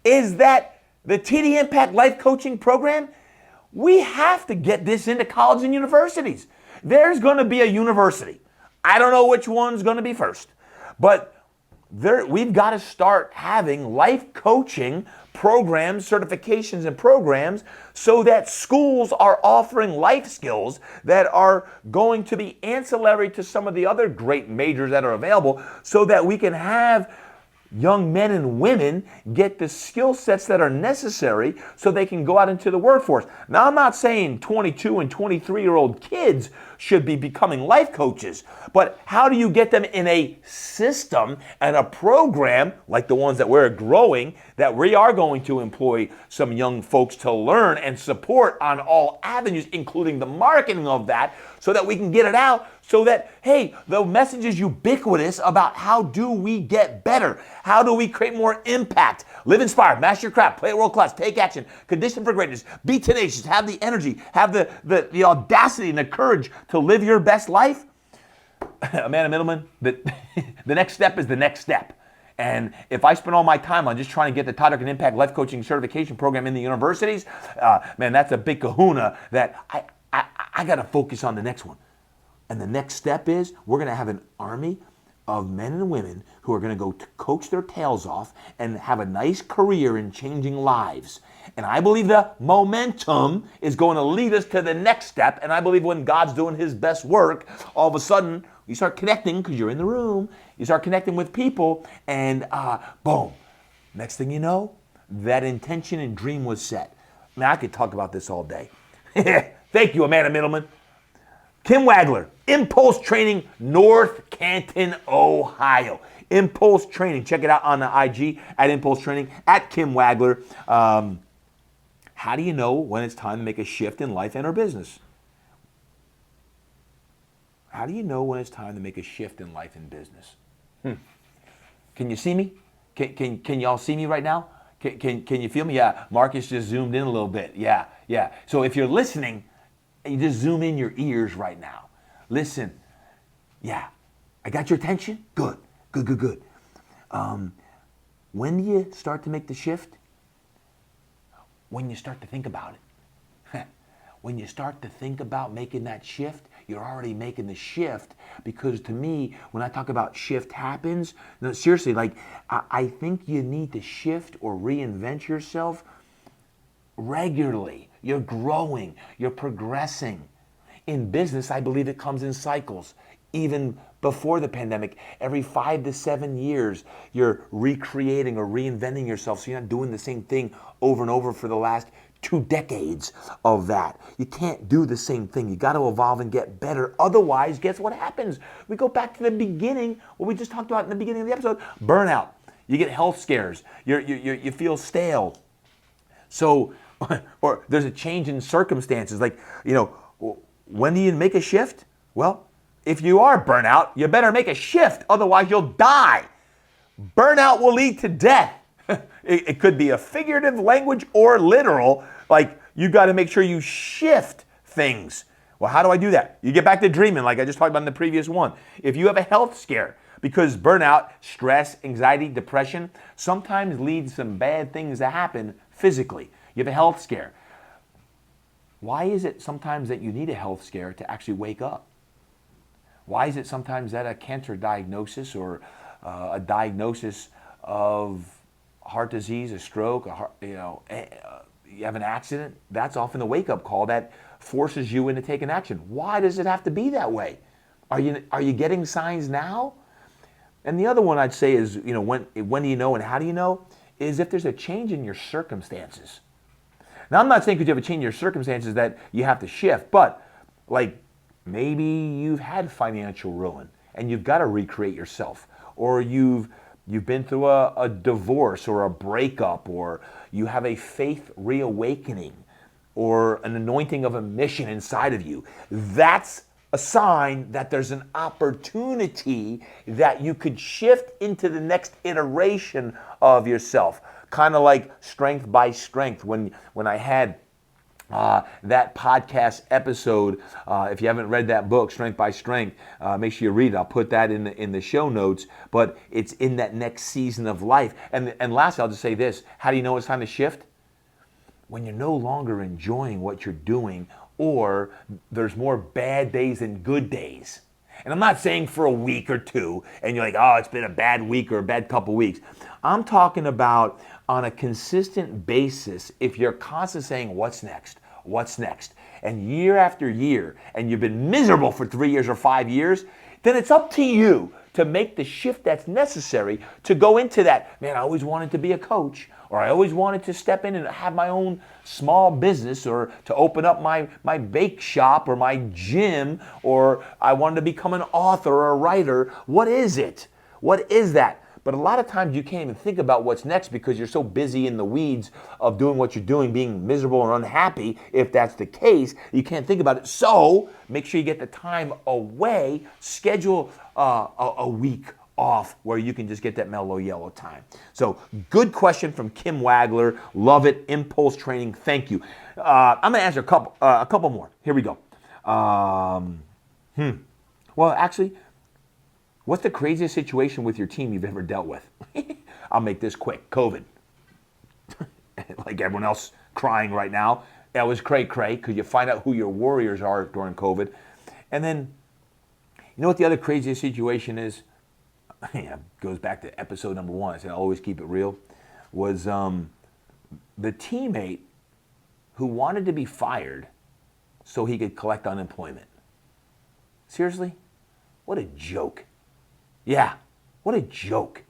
A: is that the TD Impact Life Coaching Program, we have to get this into colleges and universities. There's going to be a university. I don't know which one's going to be first, but we've got to start having life coaching programs, certifications, and programs so that schools are offering life skills that are going to be ancillary to some of the other great majors that are available so that we can have young men and women get the skill sets that are necessary so they can go out into the workforce. Now, I'm not saying 22 and 23-year-old kids should be becoming life coaches, but how do you get them in a system and a program like the ones that we're growing, that we are going to employ some young folks to learn and support on all avenues, including the marketing of that, so that we can get it out so that, hey, the message is ubiquitous about how do we get better? How do we create more impact? Live inspired, master your craft, play it world class, take action, condition for greatness, be tenacious, have the energy, have the audacity and the courage to live your best life. Amanda Middleman, the next step is the next step. And if I spend all my time on just trying to get the Todd Durkin Impact Life Coaching Certification Program in the universities, man, that's a big kahuna that I got to focus on the next one. And the next step is we're going to have an army of men and women who are going to go to coach their tails off and have a nice career in changing lives. And I believe the momentum is going to lead us to the next step. And I believe when God's doing his best work, all of a sudden you start connecting because you're in the room. You start connecting with people and boom. Next thing you know, that intention and dream was set. I mean, I could talk about this all day. Thank you, Amanda Middleman. Kim Wagler, Impulse Training, North Canton, Ohio. Impulse Training. Check it out on the IG at Impulse Training, at Kim Wagler. How do you know when it's time to make a shift in life and or business? How do you know when it's time to make a shift in life and business? Can you see me? Can y'all see me right now? Can you feel me? Yeah, Marcus just zoomed in a little bit. Yeah. So if you're listening, you just zoom in your ears right now. Listen. Yeah. I got your attention? Good. When do you start to make the shift? When you start to think about it. When you start to think about making that shift, you're already making the shift. Because to me, when I talk about shift happens, no, seriously, like I think you need to shift or reinvent yourself regularly. You're growing, you're progressing. In business, I believe it comes in cycles. Even before the pandemic, every 5 to 7 years, you're recreating or reinventing yourself so you're not doing the same thing over and over for the last 2 decades of that. You can't do the same thing. You got to evolve and get better. Otherwise, guess what happens? We go back to the beginning, what we just talked about in the beginning of the episode, burnout. You get health scares. You feel stale. So, or there's a change in circumstances. Like, when do you make a shift? Well, if you are burnout, you better make a shift. Otherwise, you'll die. Burnout will lead to death. It could be a figurative language or literal. Like, you got to make sure you shift things. Well, how do I do that? You get back to dreaming, like I just talked about in the previous one. If you have a health scare, because burnout, stress, anxiety, depression sometimes leads some bad things to happen physically. You have a health scare. Why is it sometimes that you need a health scare to actually wake up? Why is it sometimes that a cancer diagnosis or a diagnosis of heart disease, a stroke, you have an accident? That's often the wake-up call that forces you into taking action. Why does it have to be that way? Are you getting signs now? And the other one I'd say is, when do you know and how do you know? Is if there's a change in your circumstances. Now, I'm not saying because you have a change in your circumstances that you have to shift, but like maybe you've had financial ruin and you've got to recreate yourself, or you've been through a divorce or a breakup, or you have a faith reawakening or an anointing of a mission inside of you. That's a sign that there's an opportunity that you could shift into the next iteration of yourself. Kind of like Strength by Strength. When I had that podcast episode, if you haven't read that book, Strength by Strength, make sure you read it. I'll put that in the show notes. But it's in that next season of life. And lastly, I'll just say this. How do you know it's time to shift? When you're no longer enjoying what you're doing, or there's more bad days than good days. And I'm not saying for a week or two, and you're like, oh, it's been a bad week or a bad couple weeks. I'm talking about on a consistent basis, if you're constantly saying, what's next? What's next? And year after year, and you've been miserable for 3 years or 5 years, then it's up to you to make the shift that's necessary to go into that. Man, I always wanted to be a coach, or I always wanted to step in and have my own small business, or to open up my bake shop or my gym, or I wanted to become an author or a writer. What is it? What is that? But a lot of times you can't even think about what's next because you're so busy in the weeds of doing what you're doing, being miserable or unhappy. If that's the case, you can't think about it. So make sure you get the time away. Schedule a week off where you can just get that mellow yellow time. So good question from Kim Wagler. Love it. Impulse Training. Thank you. I'm going to answer a couple more. Here we go. Well, actually, what's the craziest situation with your team you've ever dealt with? I'll make this quick. COVID. Like everyone else crying right now. That was cray-cray because you find out who your warriors are during COVID. And then, you know what the other craziest situation is? Yeah, goes back to episode number 1. I said always keep it real. Was the teammate who wanted to be fired so he could collect unemployment. Seriously? What a joke. Yeah, what a joke.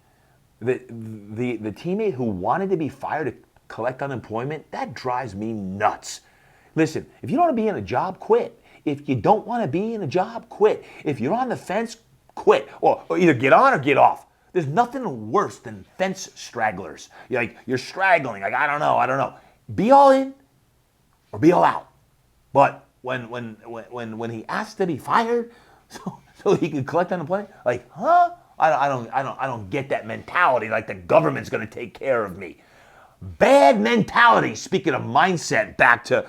A: The teammate who wanted to be fired to collect unemployment, that drives me nuts. Listen, if you don't want to be in a job, quit. If you don't want to be in a job, quit. If you're on the fence, quit. Or either get on or get off. There's nothing worse than fence stragglers. You're straggling, like I don't know. Be all in or be all out. But when he asked to be fired so he could collect unemployment, like, huh? I don't get that mentality, like the government's going to take care of me. Bad mentality. Speaking of mindset, back to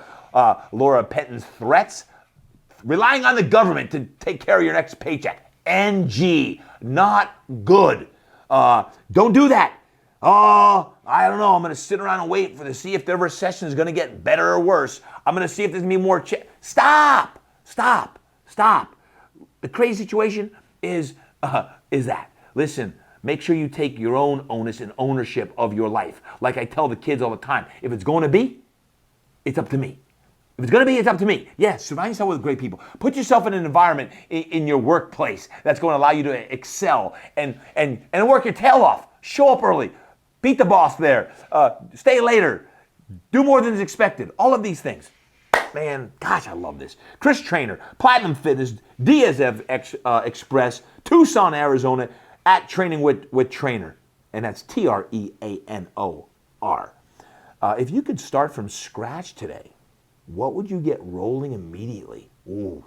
A: Laura Penton's threats, relying on the government to take care of your next paycheck. NG, not good. Don't do that. I don't know. I'm going to sit around and wait to see if the recession is going to get better or worse. I'm going to see if there's going to be more. Stop. The crazy situation is that. Listen, make sure you take your own onus and ownership of your life. Like I tell the kids all the time, if it's going to be, it's up to me. If it's going to be, it's up to me. Yes, surround yourself with great people. Put yourself in an environment in your workplace that's going to allow you to excel and work your tail off. Show up early. Beat the boss there. Stay later. Do more than is expected. All of these things. Man, gosh, I love this. Chris Trainer, Platinum Fitness, DSF Express, Tucson, Arizona, at Training with Trainer. And that's TREANOR. If you could start from scratch today, what would you get rolling immediately? Ooh.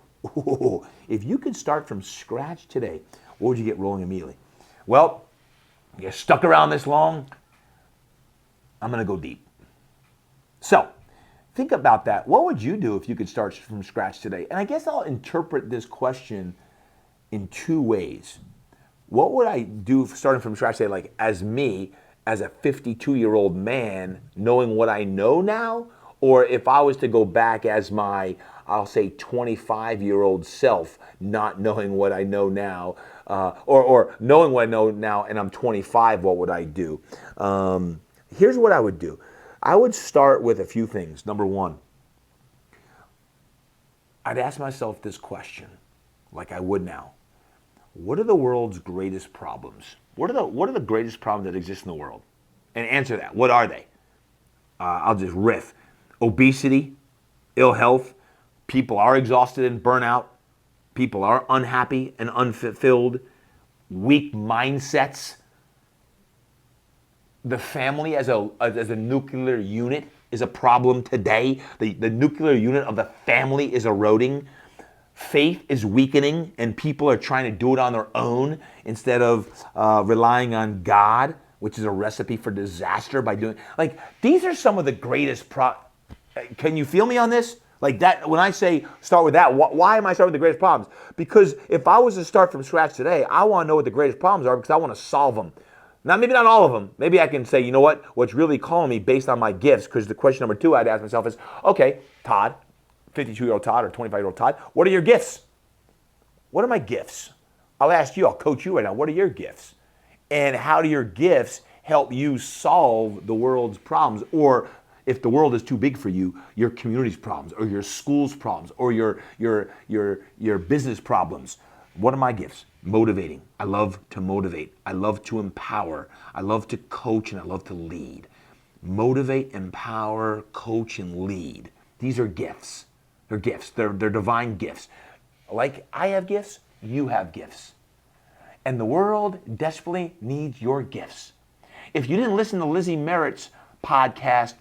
A: If you could start from scratch today, what would you get rolling immediately? Well, you're stuck around this long, I'm going to go deep. So, think about that. What would you do if you could start from scratch today? And I guess I'll interpret this question in two ways. What would I do starting from scratch today, like as me, as a 52-year-old man, knowing what I know now? Or if I was to go back as my, I'll say, 25-year-old self, not knowing what I know now, or knowing what I know now and I'm 25, what would I do? Here's what I would do. I would start with a few things. Number one, I'd ask myself this question, like I would now. What are the world's greatest problems? What are the greatest problems that exist in the world? And answer that. What are they? I'll just riff. Obesity, ill health, people are exhausted and burnout, people are unhappy and unfulfilled, weak mindsets. The family as a nuclear unit is a problem today. The nuclear unit of the family is eroding. Faith is weakening and people are trying to do it on their own instead of relying on God, which is a recipe for disaster by doing, like, these are some of the greatest Can you feel me on this? Like that, when I say start with that, why am I starting with the greatest problems? Because if I was to start from scratch today, I want to know what the greatest problems are because I want to solve them. Now, maybe not all of them. Maybe I can say, you know what? What's really calling me based on my gifts, because the question number two I'd ask myself is, okay, Todd, 52-year-old Todd or 25-year-old Todd, what are your gifts? What are my gifts? I'll ask you, I'll coach you right now. What are your gifts? And how do your gifts help you solve the world's problems? Or if the world is too big for you, your community's problems or your school's problems or your business problems. What are my gifts? Motivating. I love to motivate. I love to empower. I love to coach and I love to lead. Motivate, empower, coach, and lead. These are gifts. They're gifts. They're divine gifts. Like I have gifts, you have gifts. And the world desperately needs your gifts. If you didn't listen to Lizzie Merritt's podcast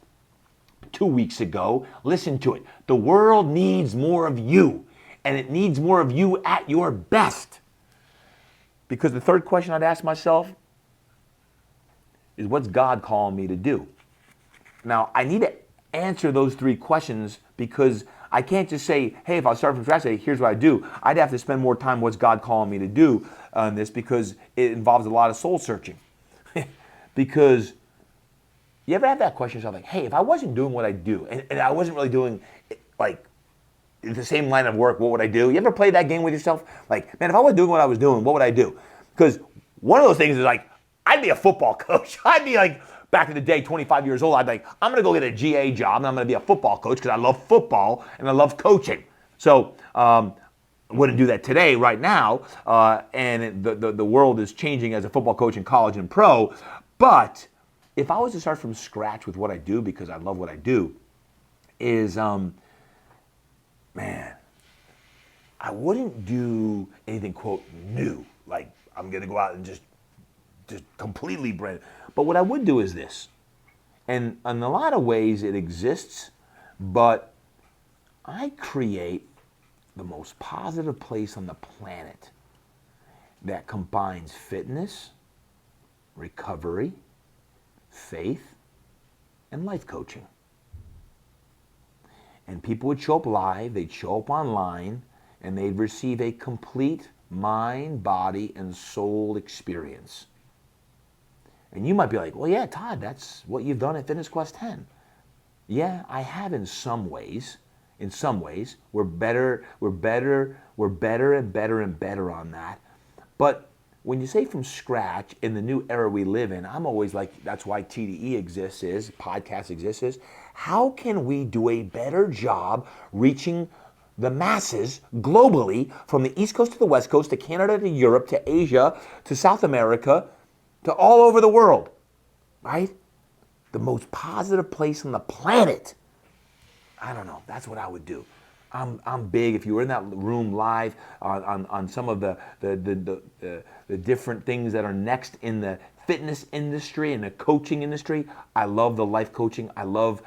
A: 2 weeks ago, listen to it. The world needs more of you, and it needs more of you at your best. Because the third question I'd ask myself is, what's God calling me to do? Now, I need to answer those three questions because I can't just say, hey, if I start from scratch, here's what I do. I'd have to spend more time, what's God calling me to do on this, because it involves a lot of soul searching. Because You ever have that question yourself, like, hey, if I wasn't doing what I do, and I wasn't really doing, like, the same line of work, what would I do? You ever play that game with yourself? Like, man, if I was doing what I was doing, what would I do? Because one of those things is like, I'd be a football coach. I'd be like, back in the day, 25 years old, I'd be like, I'm going to go get a GA job, and I'm going to be a football coach because I love football and I love coaching. So, wouldn't do that today, right now, and the world is changing as a football coach in college and pro. But if I was to start from scratch with what I do because I love what I do, is man, I wouldn't do anything quote new, like I'm gonna go out and just completely brand. But what I would do is this, and in a lot of ways it exists, but I create the most positive place on the planet that combines fitness, recovery, faith, and life coaching. And people would show up live, they'd show up online, and they'd receive a complete mind, body, and soul experience. And you might be like, well, yeah, Todd, that's what you've done at Fitness Quest 10. Yeah, I have in some ways. In some ways, we're better and better and better on that. But when you say from scratch in the new era we live in, I'm always like, that's why TDE exists, podcast exists, how can we do a better job reaching the masses globally, from the East Coast to the West Coast, to Canada, to Europe, to Asia, to South America, to all over the world, right? The most positive place on the planet. I don't know. That's what I would do. I'm big. If you were in that room live on some of the different things that are next in the fitness industry and the coaching industry, I love the life coaching. I love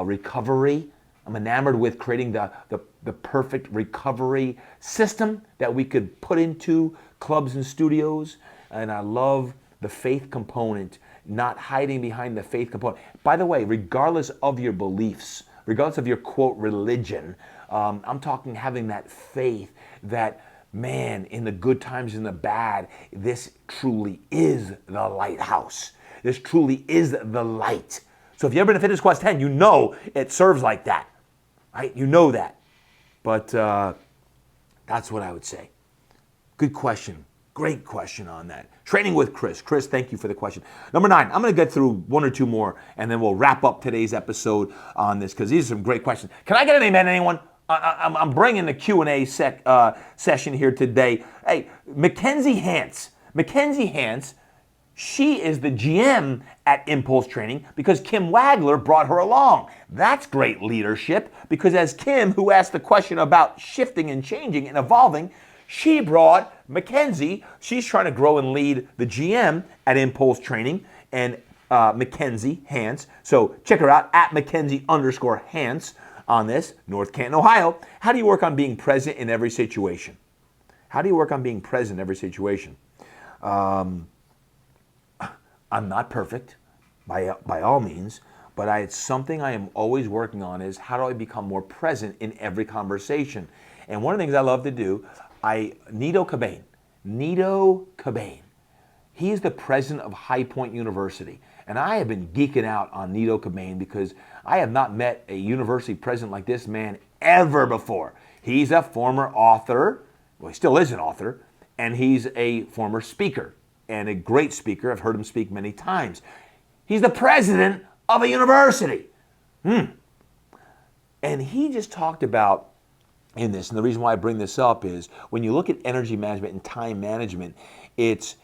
A: recovery. I'm enamored with creating the perfect recovery system that we could put into clubs and studios. And I love the faith component, not hiding behind the faith component. By the way, regardless of your beliefs, regardless of your quote religion, I'm talking having that faith that, man, in the good times and the bad, this truly is the lighthouse. This truly is the light. So if you've ever been to Fitness Quest 10, you know it serves like that, right? You know that. But that's what I would say. Good question. Great question on that. Training with Chris. Chris, thank you for the question. Number 9, I'm going to get through one or two more, and then we'll wrap up today's episode on this, because these are some great questions. Can I get an amen, anyone? I'm bringing the Q&A session here today. Hey, Mackenzie Hance. Mackenzie Hance, she is the GM at Impulse Training because Kim Wagler brought her along. That's great leadership, because as Kim, who asked the question about shifting and changing and evolving, she brought Mackenzie. She's trying to grow and lead the GM at Impulse Training, and Mackenzie Hance. So check her out at Mackenzie_Hance on this, North Canton, Ohio. How do you work on being present in every situation? How do you work on being present in every situation? I'm not perfect by all means, but it's something I am always working on, is how do I become more present in every conversation? And one of the things I love to do, Nito Cobain, he is the president of High Point University. And I have been geeking out on Nito Cobain because I have not met a university president like this man ever before. He's a former author, well, he still is an author, and he's a former speaker, and a great speaker. I've heard him speak many times. He's the president of a university. And he just talked about in this, and the reason why I bring this up is when you look at energy management and time management, it's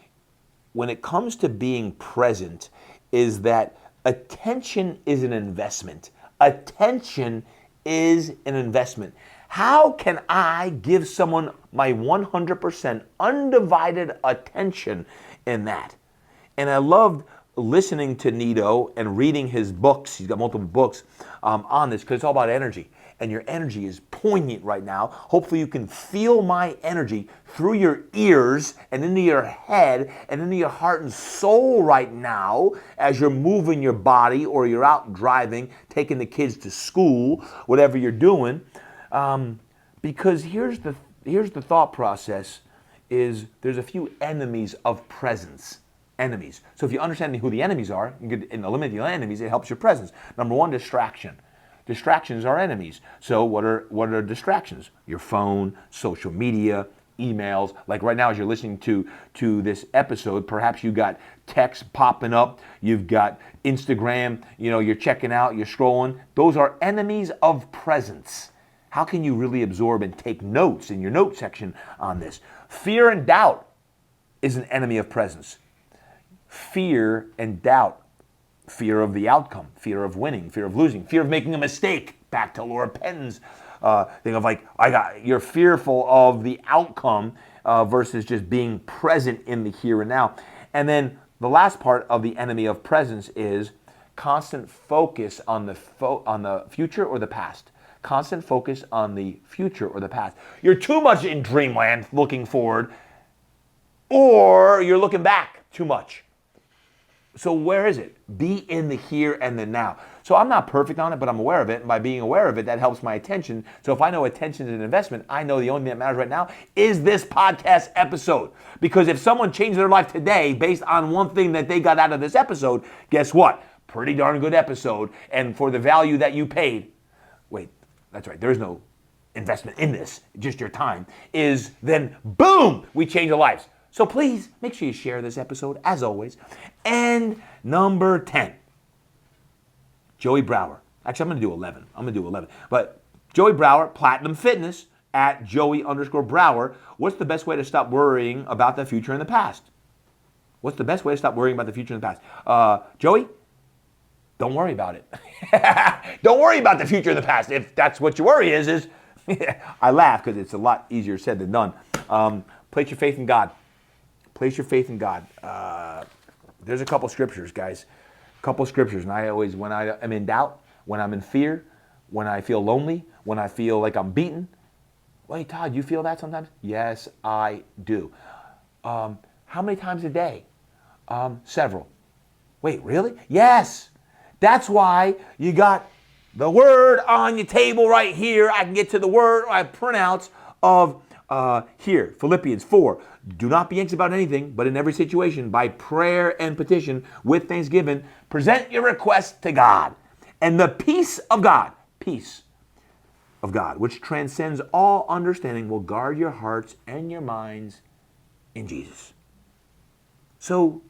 A: when it comes to being present, is that attention is an investment. Attention is an investment. How can I give someone my 100% undivided attention in that? And I loved listening to Nito and reading his books. He's got multiple books on this, because it's all about energy. And your energy is poignant right now. Hopefully you can feel my energy through your ears and into your head and into your heart and soul right now as you're moving your body, or you're out driving, taking the kids to school, whatever you're doing. Because here's the thought process, is there's a few enemies of presence. enemies. So if you understand who the enemies are, you can eliminate the enemies, it helps your presence. Number one, distraction. Distractions are enemies. So what are distractions? Your phone, social media, emails. Like right now as you're listening to this episode, perhaps you got text popping up, you've got Instagram, you're checking out, you're scrolling. Those are enemies of presence. How can you really absorb and take notes in your note section on this? Fear and doubt is an enemy of presence. Fear and doubt. Fear of the outcome, fear of winning, fear of losing, fear of making a mistake. Back to Laura Penton's thing of you're fearful of the outcome versus just being present in the here and now. And then the last part of the enemy of presence is constant focus on the future or the past. Constant focus on the future or the past. You're too much in dreamland looking forward, or you're looking back too much. So where is it? Be in the here and the now. So I'm not perfect on it, but I'm aware of it. And by being aware of it, that helps my attention. So if I know attention is an investment, I know the only thing that matters right now is this podcast episode. Because if someone changed their life today based on one thing that they got out of this episode, guess what? Pretty darn good episode. And for the value that you paid, wait, that's right, there's no investment in this, just your time, is then boom, we change their lives. So please make sure you share this episode, as always. And number 10, Joey Brower. Actually, I'm going to do 11. But Joey Brower, Platinum Fitness, at Joey_Brower. What's the best way to stop worrying about the future and the past? What's the best way to stop worrying about the future and the past? Joey, don't worry about it. Don't worry about the future and the past. If that's what your worry is I laugh because it's a lot easier said than done. Place your faith in God. Place your faith in God. There's a couple scriptures, guys. A couple scriptures. And I always, when I am in doubt, when I'm in fear, when I feel lonely, when I feel like I'm beaten. Wait, Todd, you feel that sometimes? Yes, I do. How many times a day? Several. Wait, really? Yes. That's why you got the word on your table right here. I can get to the word I printouts of here, Philippians 4. Do not be anxious about anything, but in every situation, by prayer and petition, with thanksgiving, present your requests to God. And the peace of God, which transcends all understanding, will guard your hearts and your minds in Jesus. So,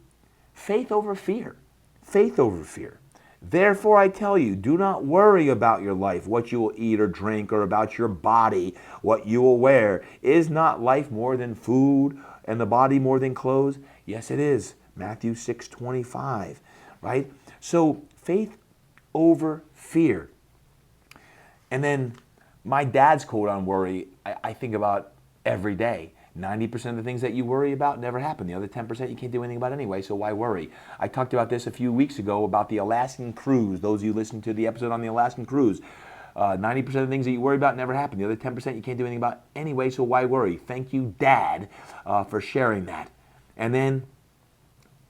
A: faith over fear. Faith over fear. Therefore, I tell you, do not worry about your life, what you will eat or drink, or about your body, what you will wear. Is not life more than food, and the body more than clothes? Yes, it is. Matthew 6:25, right? So, faith over fear. And then my dad's quote on worry, I think about every day. 90% of the things that you worry about never happen. The other 10% you can't do anything about anyway, so why worry? I talked about this a few weeks ago about the Alaskan cruise. Those of you listening to the episode on the Alaskan cruise, 90% of the things that you worry about never happen. The other 10% you can't do anything about anyway, so why worry? Thank you, Dad, for sharing that. And then,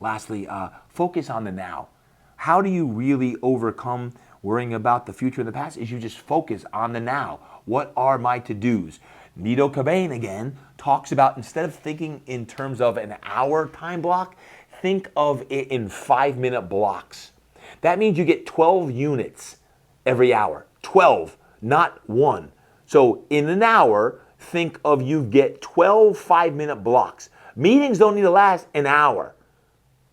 A: lastly, focus on the now. How do you really overcome worrying about the future and the past? Is you just focus on the now. What are my to-dos? Nito Cobain, again, talks about, instead of thinking in terms of an hour time block, think of it in 5-minute blocks. That means you get 12 units every hour. 12, not 1. So in an hour, think of you get 12 5-minute blocks. Meetings don't need to last an hour.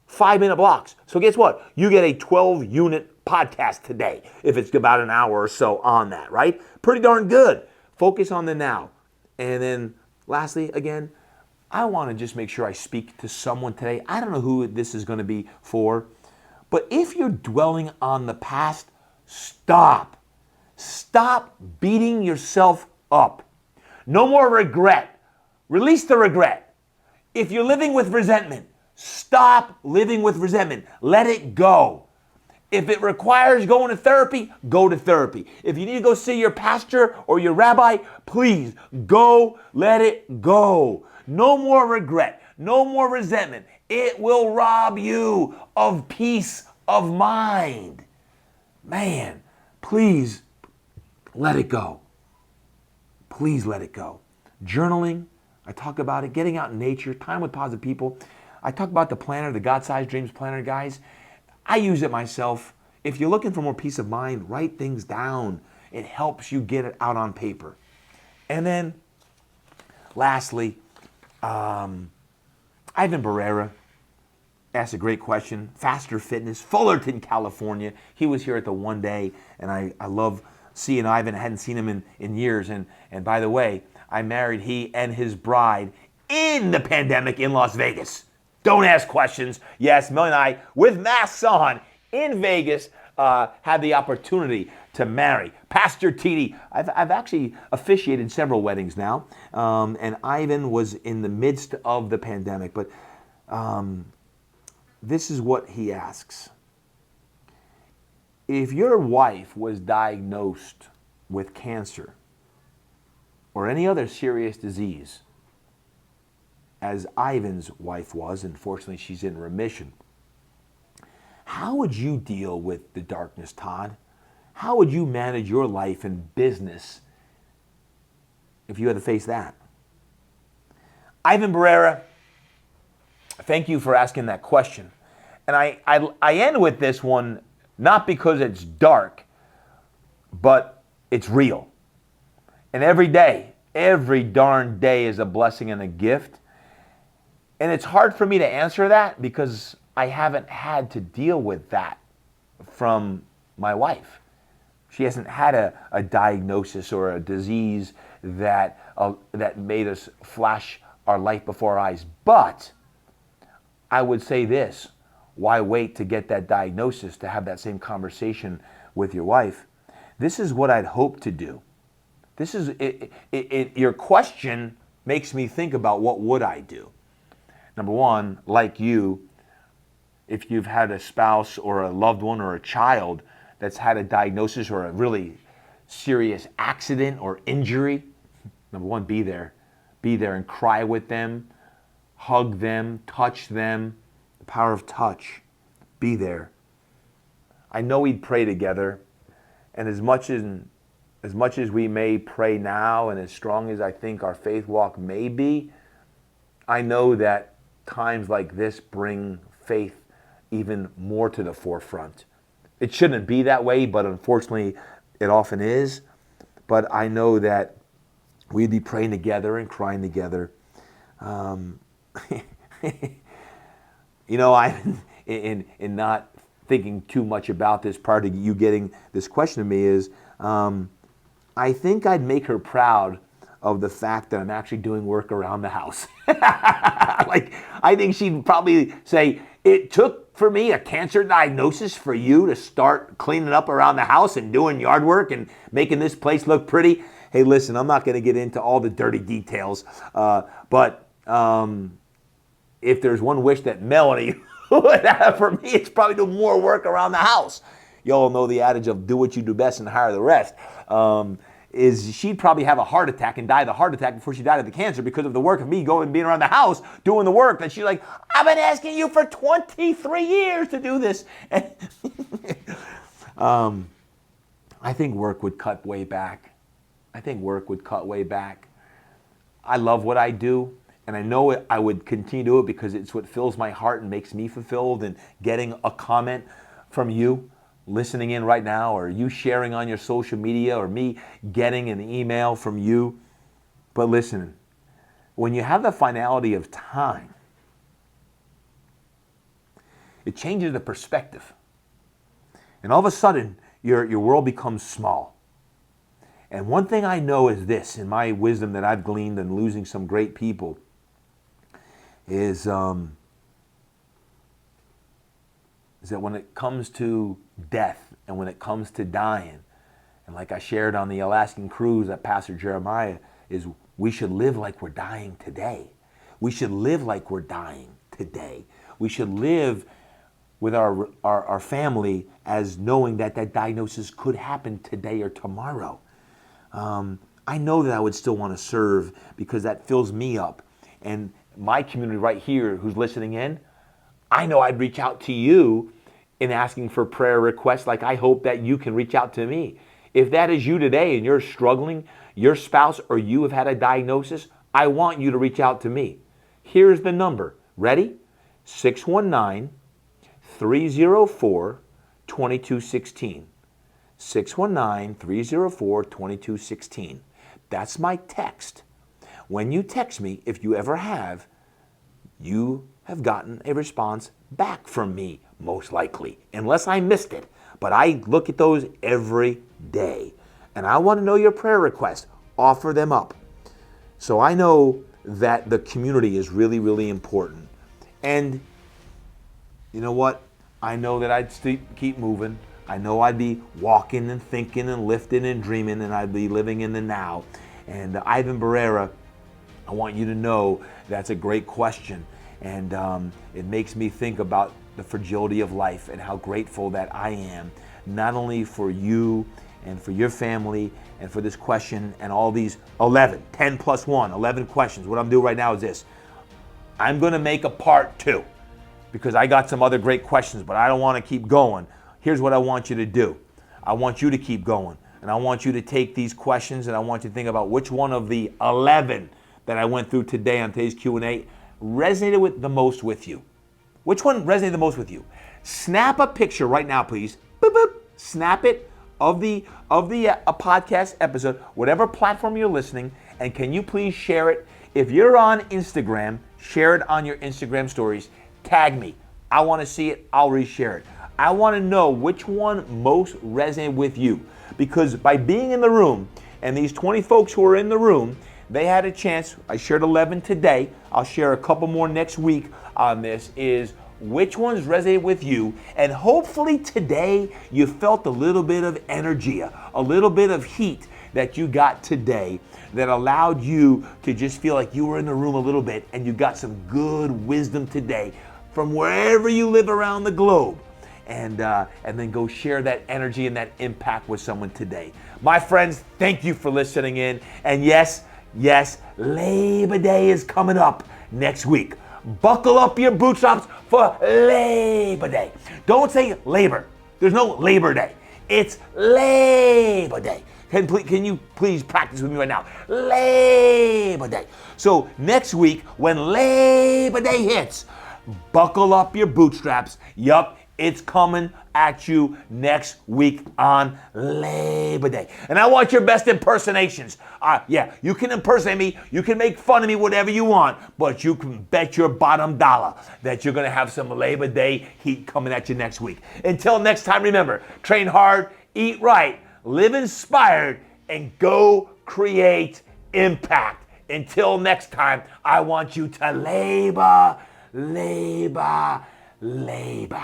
A: 5-minute blocks. So guess what? You get a 12-unit podcast today, if it's about an hour or so on that, right? Pretty darn good. Focus on the now. And then lastly, again, I want to just make sure I speak to someone today. I don't know who this is going to be for, but if you're dwelling on the past, stop. Stop beating yourself up. No more regret. Release the regret. If you're living with resentment, stop living with resentment. Let it go. If it requires going to therapy, go to therapy. If you need to go see your pastor or your rabbi, please go, let it go. No more regret, no more resentment. It will rob you of peace of mind. Man, please let it go. Please let it go. Journaling, I talk about it. Getting out in nature, time with positive people. I talk about the planner, the God-sized dreams planner, guys. I use it myself. If you're looking for more peace of mind, write things down. It helps you get it out on paper. And then, lastly, Ivan Barrera asked a great question. Faster Fitness, Fullerton, California. He was here at the one day, and I love seeing Ivan. I hadn't seen him in years. And by the way, I married he and his bride in the pandemic in Las Vegas. Don't ask questions. Yes, Mel and I, with masks on, in Vegas, had the opportunity to marry. Pastor Titi, I've actually officiated several weddings now, and Ivan was in the midst of the pandemic, but this is what he asks. If your wife was diagnosed with cancer or any other serious disease, as Ivan's wife was, and fortunately she's in remission, how would you deal with the darkness, Todd? How would you manage your life and business if you had to face that? Ivan Barrera, thank you for asking that question. And I end with this one not because it's dark, but it's real. And every day, every darn day is a blessing and a gift. And it's hard for me to answer that because I haven't had to deal with that from my wife. She hasn't had a diagnosis or a disease that made us flash our life before our eyes. But I would say this, why wait to get that diagnosis to have that same conversation with your wife? This is what I'd hope to do. This is your question makes me think about what would I do. Number one, like you, if you've had a spouse or a loved one or a child that's had a diagnosis or a really serious accident or injury, number one, be there. Be there and cry with them, hug them, touch them. The power of touch. Be there. I know we'd pray together, and as much as we may pray now and as strong as I think our faith walk may be, I know that times like this bring faith even more to the forefront. It shouldn't be that way, but unfortunately it often is. But I know that we'd be praying together and crying together. You know, I'm in not thinking too much about this, part of you getting this question to me is, I think I'd make her proud of the fact that I'm actually doing work around the house. Like, I think she'd probably say, it took for me a cancer diagnosis for you to start cleaning up around the house and doing yard work and making this place look pretty. Hey, listen, I'm not going to get into all the dirty details, but if there's one wish that Melanie would have for me, it's probably do more work around the house. Y'all know the adage of do what you do best and hire the rest. Is she'd probably have a heart attack and die of the heart attack before she died of the cancer because of the work of me going and being around the house doing the work that she's like, I've been asking you for 23 years to do this. I think work would cut way back. I love what I do, and I know I would continue to do it because it's what fills my heart and makes me fulfilled, and getting a comment from you listening in right now, or you sharing on your social media, or me getting an email from you. But listen, when you have the finality of time, it changes the perspective. And all of a sudden, your world becomes small. And one thing I know is this, in my wisdom that I've gleaned in losing some great people, is that when it comes to death and when it comes to dying, and like I shared on the Alaskan cruise at Pastor Jeremiah, is we should live like we're dying today. We should live like we're dying today. We should live with our family as knowing that that diagnosis could happen today or tomorrow. I know that I would still want to serve because that fills me up. And my community right here who's listening in, I know I'd reach out to you in asking for prayer requests, like I hope that you can reach out to me. If that is you today and you're struggling, your spouse or you have had a diagnosis, I want you to reach out to me. Here's the number. Ready? 619-304-2216. 619-304-2216. That's my text. When you text me, if you ever have, you have gotten a response back from me, most likely, unless I missed it. But I look at those every day. And I want to know your prayer requests. Offer them up. So I know that the community is really, really important. And you know what? I know that I'd keep moving. I know I'd be walking and thinking and lifting and dreaming, and I'd be living in the now. And Ivan Barrera, I want you to know that's a great question. And it makes me think about the fragility of life and how grateful that I am, not only for you and for your family and for this question and all these 11 plus 1, 11 questions. What I'm doing right now is this. I'm going to make a part 2 because I got some other great questions, but I don't want to keep going. Here's what I want you to do. I want you to keep going, and I want you to take these questions, and I want you to think about which one of the 11 that I went through today on today's Q&A resonated the most with you. Which one resonated the most with you? Snap a picture right now, please. Boop, boop. Snap it of the podcast episode, whatever platform you're listening, and can you please share it? If you're on Instagram, share it on your Instagram stories. Tag me. I want to see it. I'll reshare it. I want to know which one most resonated with you, because by being in the room, and these 20 folks who are in the room, they had a chance. I shared 11 today. I'll share a couple more next week on this, is which ones resonate with you. And hopefully today you felt a little bit of energy, a little bit of heat that you got today that allowed you to just feel like you were in the room a little bit and you got some good wisdom today from wherever you live around the globe. And then go share that energy and that impact with someone today. My friends, thank you for listening in. And yes, Labor Day is coming up next week. Buckle up your bootstraps for Labor Day. Don't say labor. There's no Labor Day. It's Labor Day. Can you please practice with me right now? Labor Day. So next week, when Labor Day hits, buckle up your bootstraps. Yup, it's coming at you next week on Labor Day. And I want your best impersonations. You can impersonate me, you can make fun of me, whatever you want, but you can bet your bottom dollar that you're going to have some Labor Day heat coming at you next week. Until next time, remember, train hard, eat right, live inspired, and go create impact. Until next time, I want you to labor, labor, labor.